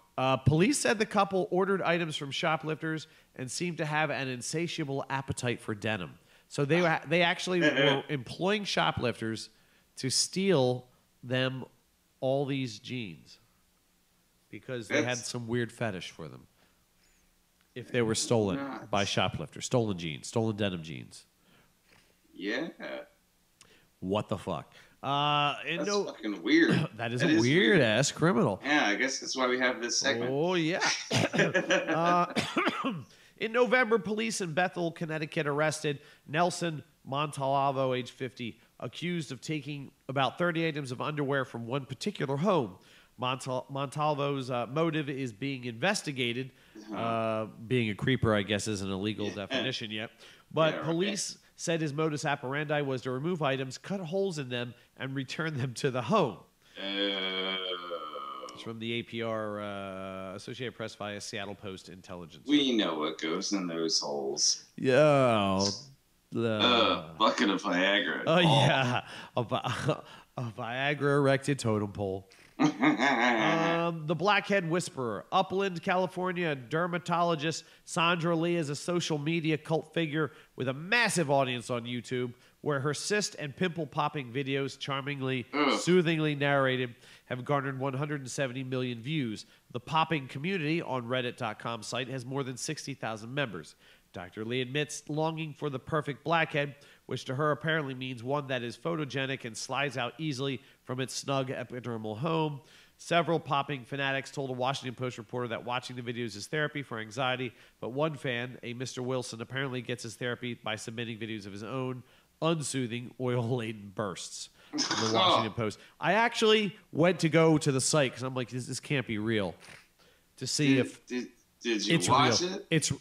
Police said the couple ordered items from shoplifters and seemed to have an insatiable appetite for denim. So they actually were employing shoplifters to steal them all these jeans because they had some weird fetish for them. If they were stolen by shoplifters, stolen jeans, stolen denim jeans. Yeah. What the fuck? That's fucking weird. That is a weird ass criminal. Yeah, I guess that's why we have this segment. Oh, yeah. In November, police in Bethel, Connecticut arrested Nelson Montalvo, age 50, accused of taking about 30 items of underwear from one particular home. Montalvo's motive is being investigated. Being a creeper, I guess, isn't a legal definition yet. But police said his modus operandi was to remove items, cut holes in them, and return them to the home. It's from the APR, Associated Press via Seattle Post Intelligence. We know what goes in those holes. Yeah. Bucket of Viagra. Oh, yeah. A Viagra erected totem pole. The Blackhead Whisperer. Upland, California dermatologist Sandra Lee is a social media cult figure with a massive audience on YouTube, where her cyst and pimple-popping videos, charmingly, soothingly narrated, have garnered 170 million views. The popping community on Reddit.com site has more than 60,000 members. Dr. Lee admits longing for the perfect blackhead, which to her apparently means one that is photogenic and slides out easily from its snug epidermal home. Several popping fanatics told a Washington Post reporter that watching the videos is therapy for anxiety, but one fan, a Mr. Wilson, apparently gets his therapy by submitting videos of his own unsoothing, oil-laden bursts. From the Washington Post. I actually went to go to the site because I'm like, this can't be real. To see if Did you it's watch real. it?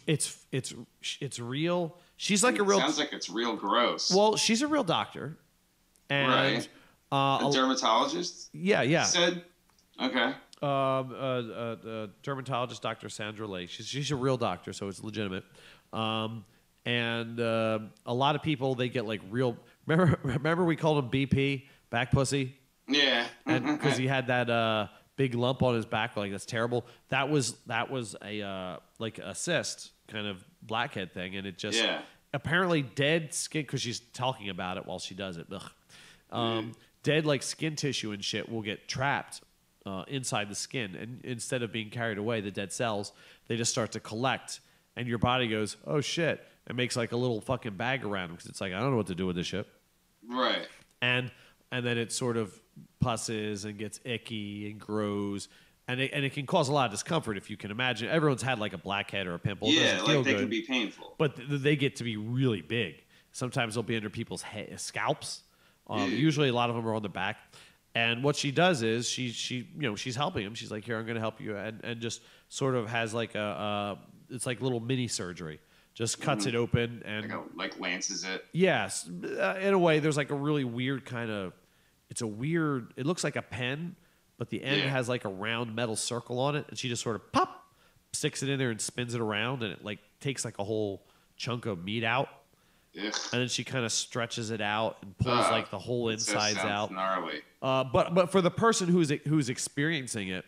It's real. She's like a real. Sounds like it's real gross. Well, she's a real doctor, and Right. A dermatologist? yeah. Said? Okay. Dermatologist Dr. Sandra Lee. She's a real doctor, so it's legitimate. And a lot of people, they get like real. Remember we called them BP, back pussy. Yeah. and because he had that big lump on his back, like that's terrible. That was a like a cyst kind of blackhead thing, and it just apparently dead skin because she's talking about it while she does it. Dead like skin tissue and shit will get trapped inside the skin, and instead of being carried away, the dead cells they just start to collect, and your body goes, oh shit, and makes like a little fucking bag around them because it's like I don't know what to do with this shit. Right. And then it sort of pusses and gets icky and grows. And it can cause a lot of discomfort if you can imagine. Everyone's had like a blackhead or a pimple. Yeah, like they can be painful. But they get to be really big. Sometimes they'll be under people's scalps. Usually a lot of them are on the back. And what she does is she's helping him. She's like, here, I'm going to help you. And just sort of has like it's like little mini surgery. Just cuts it open and like lances it. Yes, in a way, there's like a really weird kind of. It looks like a pen, but the end has like a round metal circle on it, and she just sort of sticks it in there and spins it around, and it like takes like a whole chunk of meat out. Ugh. And then she kind of stretches it out and pulls like the whole insides out. Gnarly. But for the person who's experiencing it,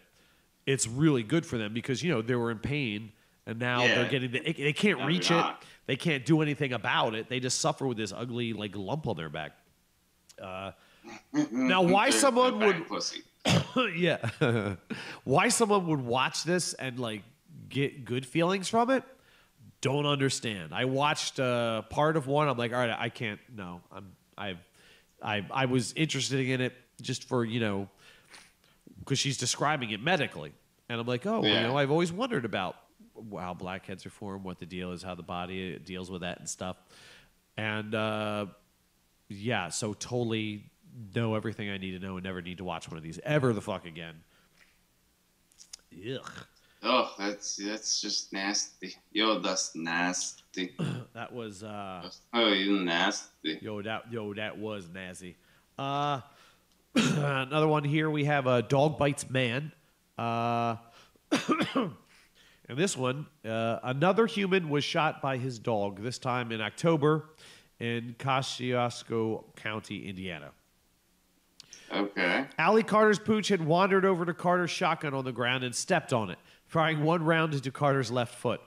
it's really good for them because they were in pain. And now they're getting they can't reach it. They can't do anything about it. They just suffer with this ugly like lump on their back. Now, why someone would why someone would watch this and like get good feelings from it? Don't understand. I watched part of one. I'm like, all right, I can't. No, I was interested in it just for because she's describing it medically, and I'm like, I've always wondered about how blackheads are formed, what the deal is, how the body deals with that and stuff. And so totally know everything I need to know and never need to watch one of these ever the fuck again. Ugh. Oh, that's just nasty. Yo, that's nasty. That was oh, you nasty. That was nasty. Another one here we have a dog bites man. And this one, another human was shot by his dog, this time in October in Kosciuszko County, Indiana. Okay. Allie Carter's pooch had wandered over to Carter's shotgun on the ground and stepped on it, firing one round into Carter's left foot.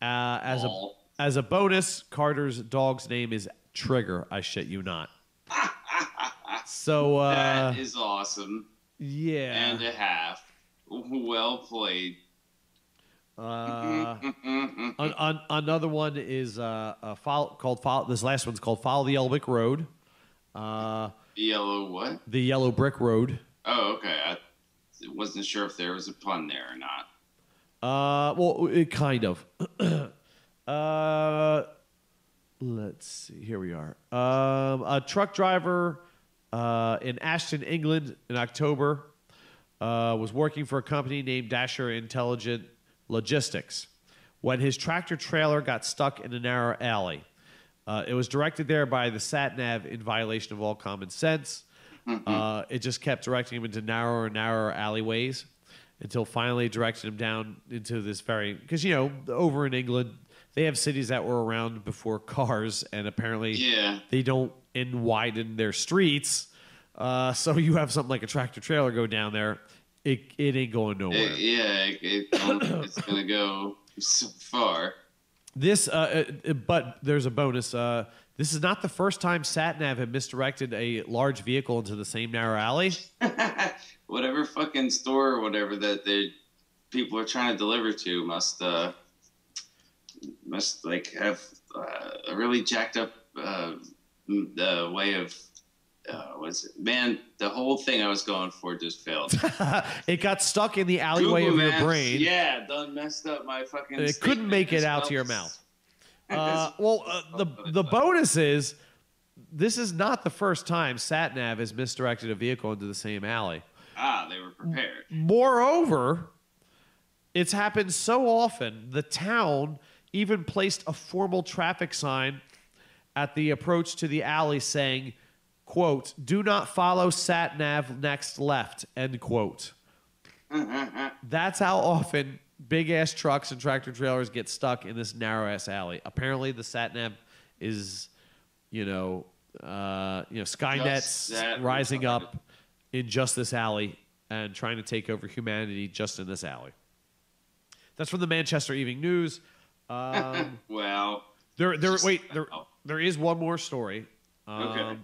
As a bonus, Carter's dog's name is Trigger. I shit you not. So that is awesome. Yeah. And a half. Well played. Another one is this last one's called Follow the Yellow Brick Road. The yellow what? The Yellow Brick Road. Oh, okay. I wasn't sure if there was a pun there or not. Well, it kind of. Let's see. Here we are. A truck driver in Ashton, England, in October was working for a company named Dasher Intelligent Logistics when his tractor trailer got stuck in a narrow alley. It was directed there by the sat-nav in violation of all common sense. It just kept directing him into narrower and narrower alleyways until finally directed him down into this because over in England they have cities that were around before cars, and apparently they don't widen their streets. So you have something like a tractor trailer go down there. It ain't going nowhere. It's going to go so far. But there's a bonus. This is not the first time SatNav had misdirected a large vehicle into the same narrow alley. Whatever fucking store or whatever that people are trying to deliver to must like have a really jacked up way of. Man, the whole thing I was going for just failed. It got stuck in the alleyway of your brain. Yeah, done messed up my fucking. It couldn't make it out to your mouth. The bonus is this is not the first time SatNav has misdirected a vehicle into the same alley. They were prepared. Moreover, it's happened so often, the town even placed a formal traffic sign at the approach to the alley saying, quote, "Do not follow SatNav next left," end quote. That's how often big-ass trucks and tractor trailers get stuck in this narrow-ass alley. Apparently, the SatNav is, Skynet's rising up in just this alley and trying to take over humanity just in this alley. That's from the Manchester Evening News. Well, there is one more story. Okay.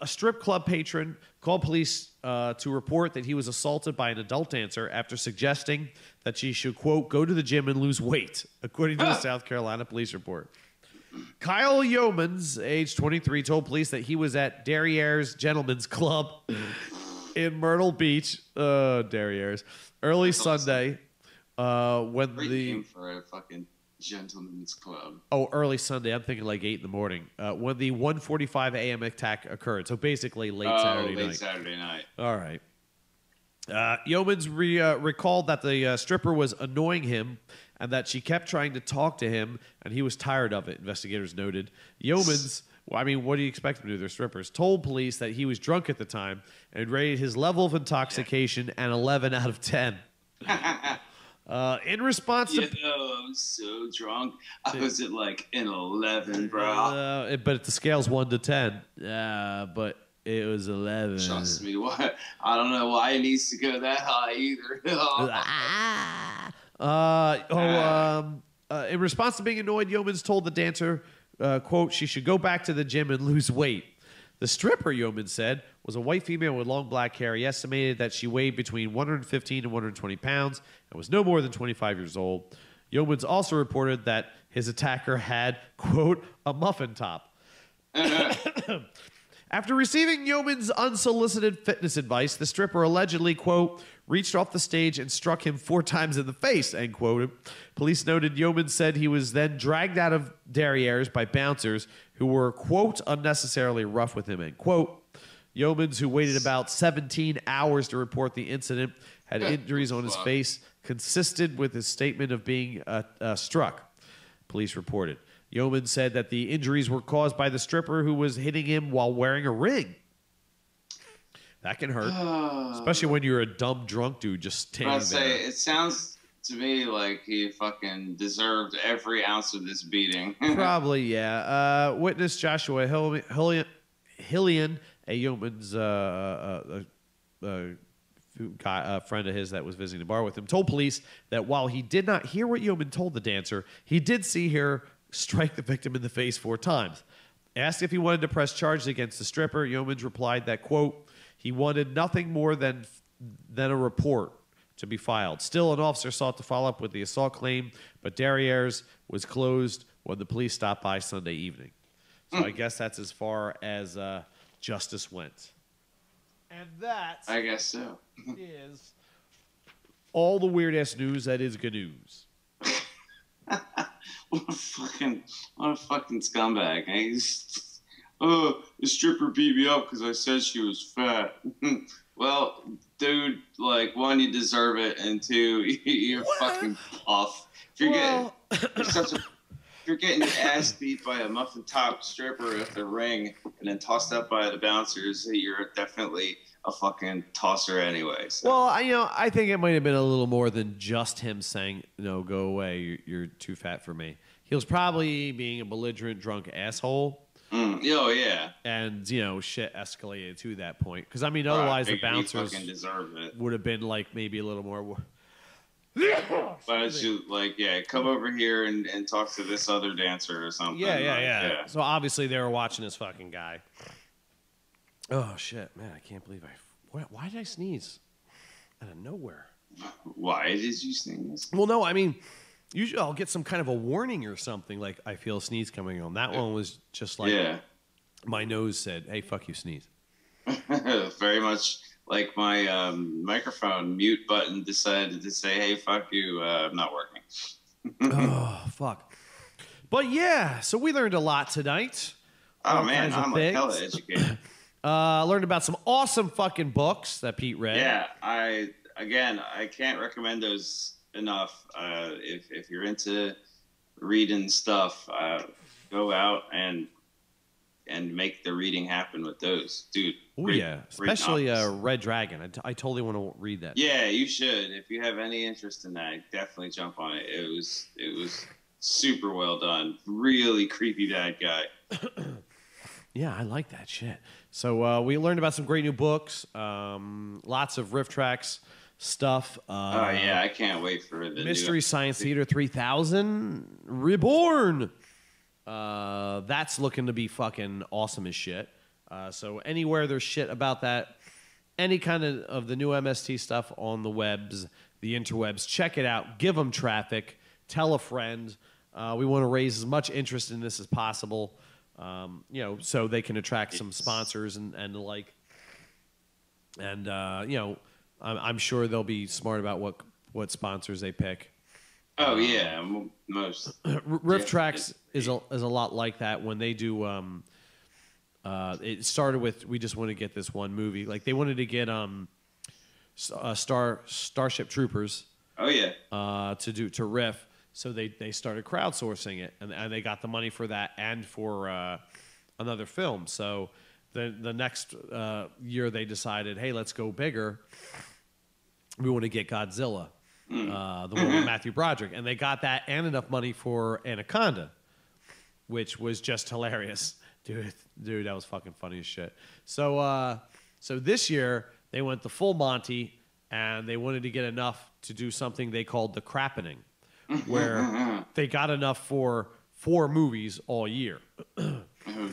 A strip club patron called police to report that he was assaulted by an adult dancer after suggesting that she should, quote, go to the gym and lose weight, according to a South Carolina police report. Kyle Yeomans, age 23, told police that he was at Derriere's Gentlemen's Club in Myrtle Beach, Derriere's, early Sunday. When Great the name for a fucking gentleman's club. Oh, early Sunday. I'm thinking like 8 in the morning. When the 1:45 a.m. attack occurred. So basically late Saturday night. Late Saturday night. All right. Yeomans recalled that the stripper was annoying him and that she kept trying to talk to him and he was tired of it, investigators noted. Yeomans, I mean, what do you expect them to do? They're strippers. Told police that he was drunk at the time and rated his level of intoxication an 11 out of 10. In response to... I was so drunk. I was at like an 11, bro. But the scale's 1 to 10. But it was 11. Trust me. What? I don't know why it needs to go that high either. In response to being annoyed, Yeomans told the dancer, quote, she should go back to the gym and lose weight. The stripper, Yeomans said, was a white female with long black hair. He estimated that she weighed between 115 and 120 pounds and was no more than 25 years old. Yeomans also reported that his attacker had, quote, a muffin top. After receiving Yeomans' unsolicited fitness advice, the stripper allegedly, quote, reached off the stage and struck him 4 times in the face, end quote. Police noted Yeomans said he was then dragged out of Derriere's by bouncers who were, quote, unnecessarily rough with him, end quote. Yeomans, who waited about 17 hours to report the incident, had injuries on his face consistent with his statement of being struck, police reported. Yeomans said that the injuries were caused by the stripper who was hitting him while wearing a ring. That can hurt, especially when you're a dumb drunk dude just standing there. It sounds to me like he fucking deserved every ounce of this beating. Probably, yeah. Witness Joshua Hillian, a Yeomans a friend of his that was visiting the bar with him, told police that while he did not hear what Yeoman told the dancer, he did see her strike the victim in the face 4 times. Asked if he wanted to press charges against the stripper, Yeomans replied that, quote, he wanted nothing more than a report to be filed. Still, an officer sought to follow up with the assault claim, but Derriere's was closed when the police stopped by Sunday evening. So I guess that's as far as justice went. And that, I guess so, is all the weird-ass news that is good news. What a fucking scumbag. The stripper beat me up because I said she was fat. Well, dude, like, 1, you deserve it, and 2, you're fucking off. If you're getting your ass beat by a muffin top stripper at the ring and then tossed up by the bouncers, you're definitely a fucking tosser anyway. So. Well, I think it might have been a little more than just him saying, no, go away, you're too fat for me. He was probably being a belligerent, drunk asshole. Oh, yeah. And, shit escalated to that point. Because, otherwise the bouncers would have been, like, maybe a little more... Why don't you, come over here and talk to this other dancer or something. Yeah. So, obviously, they were watching this fucking guy. Oh, shit. Man, I can't believe why did I sneeze? Out of nowhere. Why did you sneeze? Well, no, usually I'll get some kind of a warning or something, like I feel a sneeze coming on. That one was just like my nose said, hey, fuck you, sneeze. Very much like my microphone mute button decided to say, hey, fuck you, I'm not working. Oh, fuck. But yeah, so we learned a lot tonight. Oh, man, I'm like hella educated. Learned about some awesome fucking books that Pete read. Yeah, I can't recommend those enough. If you're into reading stuff, go out and make the reading happen with those, dude. Oh yeah, especially Red Dragon. I totally want to read that. Yeah, you should. If you have any interest in that, definitely jump on it. It was super well done. Really creepy bad guy. Yeah, I like that shit. So we learned about some great new books, lots of riff tracks stuff. Oh yeah, I can't wait for the Mystery new Science Theater 3000 Reborn. That's looking to be fucking awesome as shit. So anywhere there's shit about that, any kind of the new MST stuff on the webs, the interwebs, check it out. Give them traffic. Tell a friend. We want to raise as much interest in this as possible. So they can attract some sponsors and the like. And I'm sure they'll be smart about what sponsors they pick. Oh yeah, most Riff Tracks is a lot like that when they do. It started with we just want to get this one movie. Like they wanted to get Starship Troopers. Oh yeah. To riff. So they started crowdsourcing it, and they got the money for that and for another film. So the next year they decided, hey, let's go bigger. We want to get Godzilla, the one with Matthew Broderick, and they got that and enough money for Anaconda, which was just hilarious, dude. That was fucking funny as shit. So this year they went the full Monty, and they wanted to get enough to do something they called the crappening. Where they got enough for 4 movies all year. Oh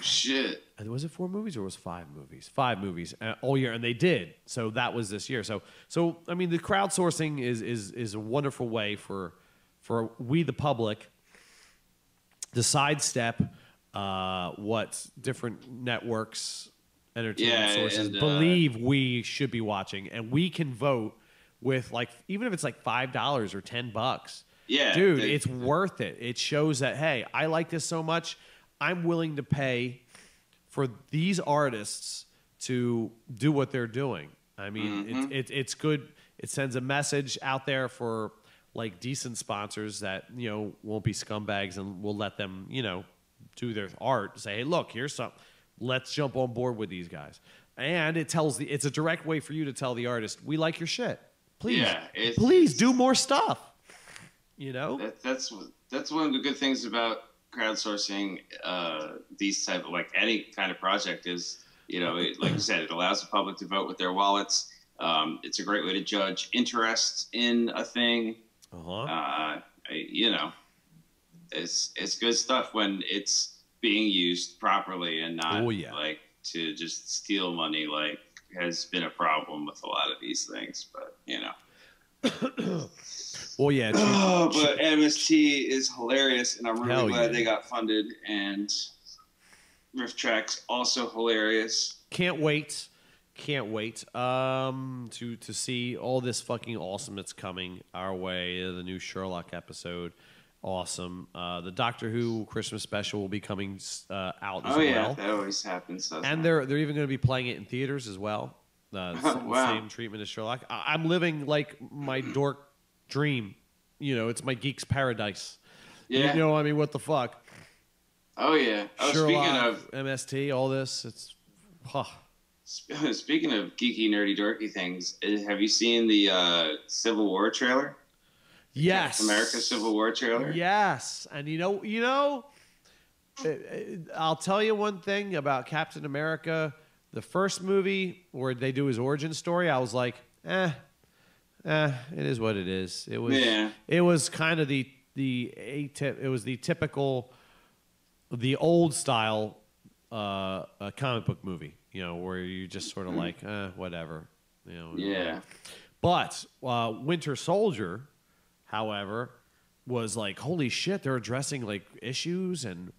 shit! Was it 4 movies or was it 5 movies? 5 movies all year, and they did. So that was this year. So I mean, the crowdsourcing is a wonderful way for we the public to sidestep what different networks, entertainment sources believe we should be watching, and we can vote with even if it's like $5 or $10. Yeah, dude, it's worth it. It shows that, hey, I like this so much, I'm willing to pay for these artists to do what they're doing. I mean, it's good. It sends a message out there for decent sponsors that won't be scumbags and will let them do their art. Say, hey, look, here's some. Let's jump on board with these guys. And it's a direct way for you to tell the artist, we like your shit. Please, please do more stuff. That's one of the good things about crowdsourcing these type of any kind of project is like you said, it allows the public to vote with their wallets. It's a great way to judge interest in a thing. It's good stuff when it's being used properly and not to just steal money has been a problem with a lot of these things, but Well, yeah. But MST is hilarious, and I'm really glad they got funded. And Riff Tracks also hilarious. Can't wait to see all this fucking awesome that's coming our way. The new Sherlock episode, awesome. The Doctor Who Christmas special will be coming out as well. Oh yeah, that always happens. And they're even going to be playing it in theaters as well. The same treatment as Sherlock. I'm living my dork dream. It's my geek's paradise. Yeah. I mean, what the fuck? Oh, yeah. Sherlock, speaking of MST, all this, it's... Speaking of geeky, nerdy, dorky things, have you seen the Civil War trailer? Yes. America Civil War trailer? Yes. And I'll tell you one thing about Captain America. The first movie where they do his origin story, I was like, it is what it is. It was It was kind of the typical, the old style comic book movie, where you just sort of whatever, Yeah. But Winter Soldier, however, was holy shit, they're addressing issues, and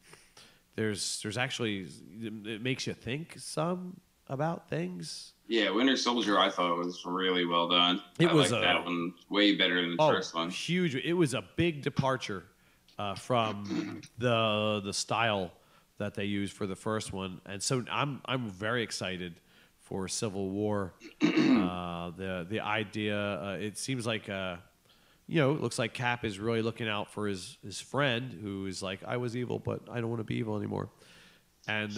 there's actually, it makes you think some about things. Yeah, Winter Soldier, I thought was really well done. I liked that one way better than the first one. Huge! It was a big departure from the style that they used for the first one, and so I'm very excited for Civil War. The idea, it seems like it looks like Cap is really looking out for his friend, who is I was evil, but I don't want to be evil anymore, and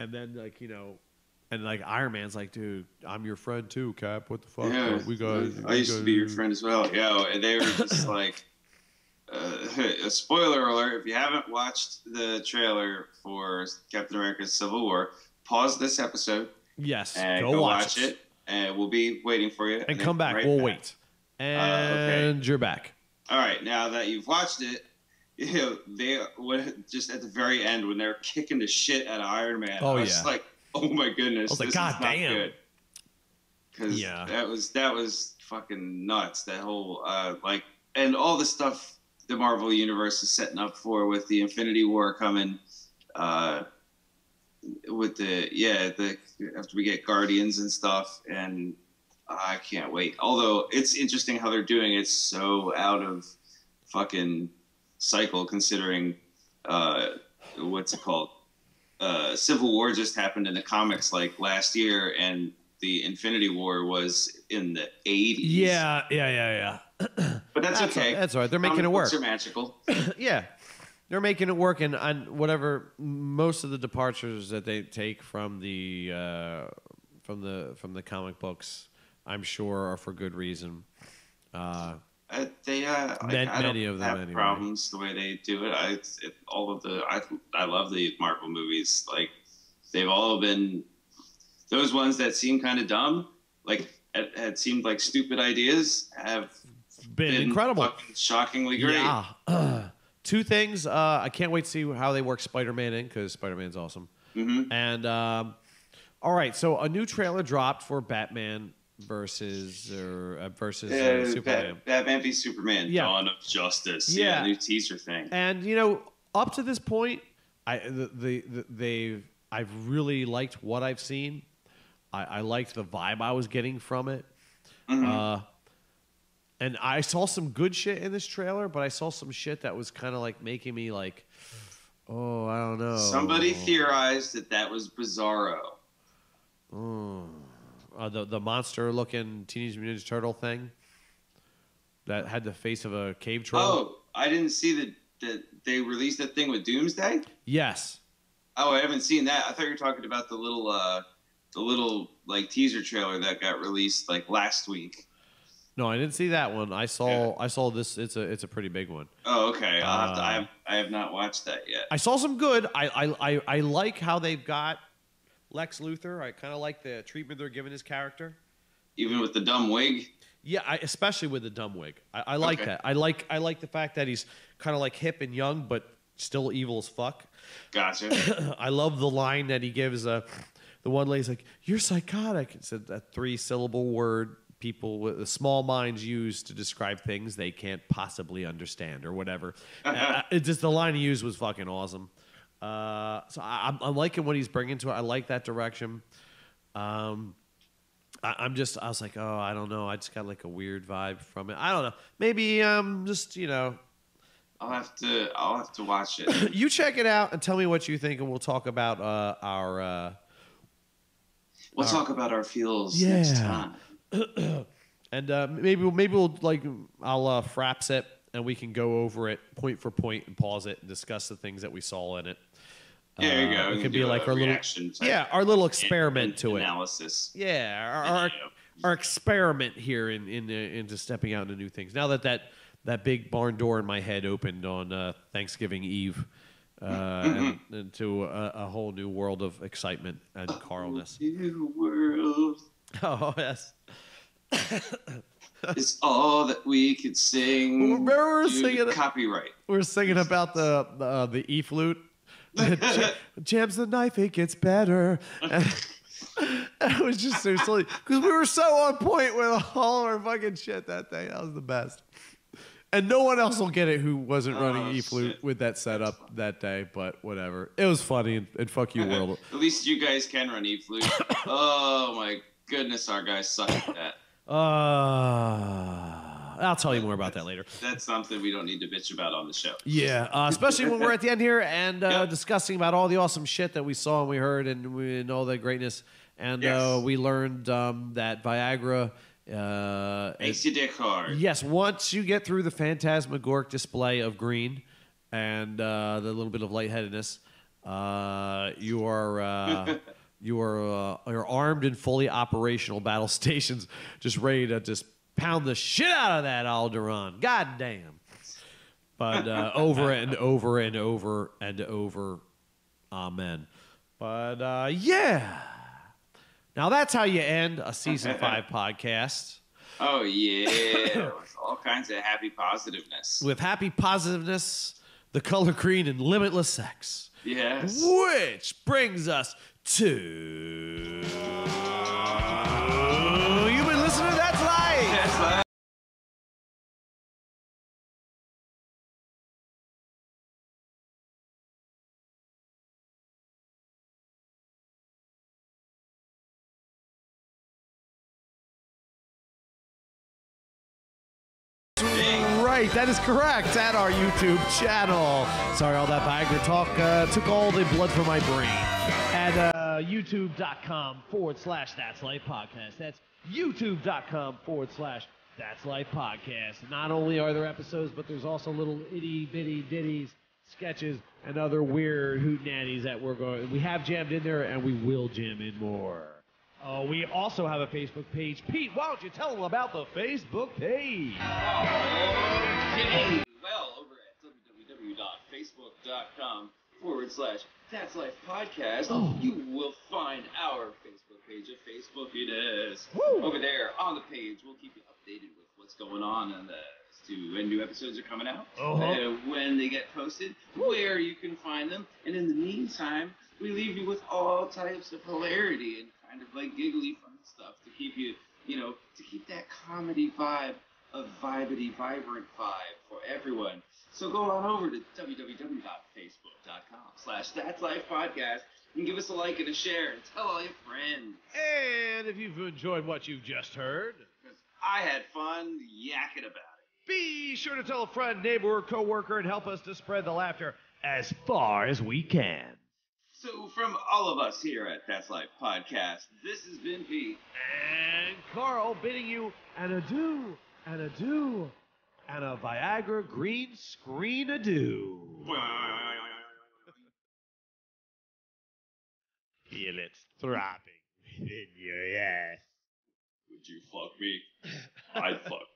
and then and Iron Man's dude, I'm your friend too, Cap. What the fuck? Yeah, we got. I used to be your friend as well. Yeah, and they were just a spoiler alert, if you haven't watched the trailer for Captain America's Civil War, pause this episode. Yes, And go watch it. And we'll be waiting for you. And come back. Right, we'll wait. And you're back. All right. Now that you've watched it, they just at the very end when they're kicking the shit out of Iron Man. I was like, oh my goodness. I was like, God damn. Because that was fucking nuts. That whole and all the stuff the Marvel Universe is setting up for with the Infinity War coming. With after we get Guardians and stuff, and I can't wait. Although it's interesting how they're doing it so out of fucking cycle, considering what's it called? Civil War just happened in the comics like last year, and the Infinity War was in the 80s. Yeah. But that's okay. That's all right. They're making it work. Books are magical. Yeah. They're making it work, and whatever most of the departures that they take from the comic books, I'm sure are for good reason. Many of them have anyway. Problems the way they do it. I love the Marvel movies. Like they've all been those ones that seem kind of dumb, like had seemed like stupid ideas, have been incredible, fucking shockingly great. Yeah. Two things. I can't wait to see how they work Spider-Man in, because Spider-Man's awesome. Mm-hmm. And all right, so a new trailer dropped for Batman versus Superman. Batman v Superman: Dawn of Justice. Yeah, new teaser thing. And up to this point, I've really liked what I've seen. I liked the vibe I was getting from it. Mm-hmm. And I saw some good shit in this trailer, but I saw some shit that was kind of like making me like, oh, I don't know. Somebody theorized that was Bizarro. The monster-looking Teenage Mutant Ninja Turtle thing that had the face of a cave troll. Oh, I didn't see that they released that thing with Doomsday? Yes. Oh, I haven't seen that. I thought you were talking about the little like teaser trailer that got released like last week. No, I didn't see that one. I saw this. It's a pretty big one. Oh, okay. I have not watched that yet. I saw some good. I like how they've got Lex Luthor. I kind of like the treatment they're giving his character. Even with the dumb wig. Yeah, especially with the dumb wig. I like that. I like the fact that he's kind of like hip and young, but still evil as fuck. Gotcha. I love the line that he gives. The one lady's like, "You're psychotic." It's a 3-syllable word. People with small minds use to describe things they can't possibly understand or whatever. It's just the line he used was fucking awesome. So I'm liking what he's bringing to it. I like that direction. I was like, oh, I don't know. I just got like a weird vibe from it. I don't know. Maybe just I'll have to watch it. You check it out and tell me what you think, and we'll talk about our. We'll talk about our feels next time. And maybe we'll like I'll fraps it and we can go over it point for point and pause it and discuss the things that we saw in it. There you go. It could be like our little our little experiment to analysis. it. Yeah, our experiment here into stepping out into new things. Now that big barn door in my head opened on Thanksgiving Eve. And into a whole new world of excitement and Carlness. New world. Oh yes. It's all that we could sing. Remember we were singing copyright. We were singing about the E flute. Jams the knife, it gets better. It was just so silly because we were so on point with all our fucking shit that day. That was the best. And no one else will get it who wasn't running E flute with that setup that day, but whatever. It was funny and fuck you, world. At least you guys can run E flute. Oh my goodness, our guys suck at that. I'll tell you more about that later. That's something we don't need to bitch about on the show. Yeah, especially when we're at the end here and discussing about all the awesome shit that we saw and we heard and all the greatness. And we learned that Viagra makes your dick hard. Yes, once you get through the phantasmagoric display of green and the little bit of lightheadedness, you're armed and fully operational battle stations, just ready to just pound the shit out of that Alderaan. God damn. But over and over and over and over. Amen. But yeah. Now that's how you end a season 5 podcast. Oh, yeah. With all kinds of happy positiveness. With happy positiveness, the color green, and limitless sex. Yes. Which brings us to... You've been listening to That's Life. That's life. Right, that is correct, at our YouTube channel. Sorry, all that Viagra talk took all the blood from my brain. At youtube.com/That's Life Podcast. That's youtube.com/That's Life Podcast. Not only are there episodes, but there's also little itty bitty ditties, sketches, and other weird hootenannies that we have jammed in there, and we will jam in more. We also have a Facebook page. Pete, why don't you tell them about the Facebook page? Well, over at www.facebook.com/That's Life Podcast, you will find our Facebook page at Facebook It Is. Woo. Over there on the page, we'll keep you updated with what's going on and as to when new episodes are coming out, when they get posted, where you can find them. And in the meantime, we leave you with all types of hilarity and kind of like giggly fun stuff to keep you, to keep that comedy vibe, a vibity, vibrant vibe for everyone. So go on over to www.facebook.com/That's Life Podcast and give us a like and a share and tell all your friends. And if you've enjoyed what you've just heard, Because I had fun yakking about it. be sure to tell a friend, neighbor, or coworker and help us to spread the laughter as far as we can. So from all of us here at That's Life Podcast, this has been Pete. And Carl bidding you an adieu, an adieu, and a Viagra green screen adieu. Feel it throbbing within your ass. Would you fuck me? I'd fuck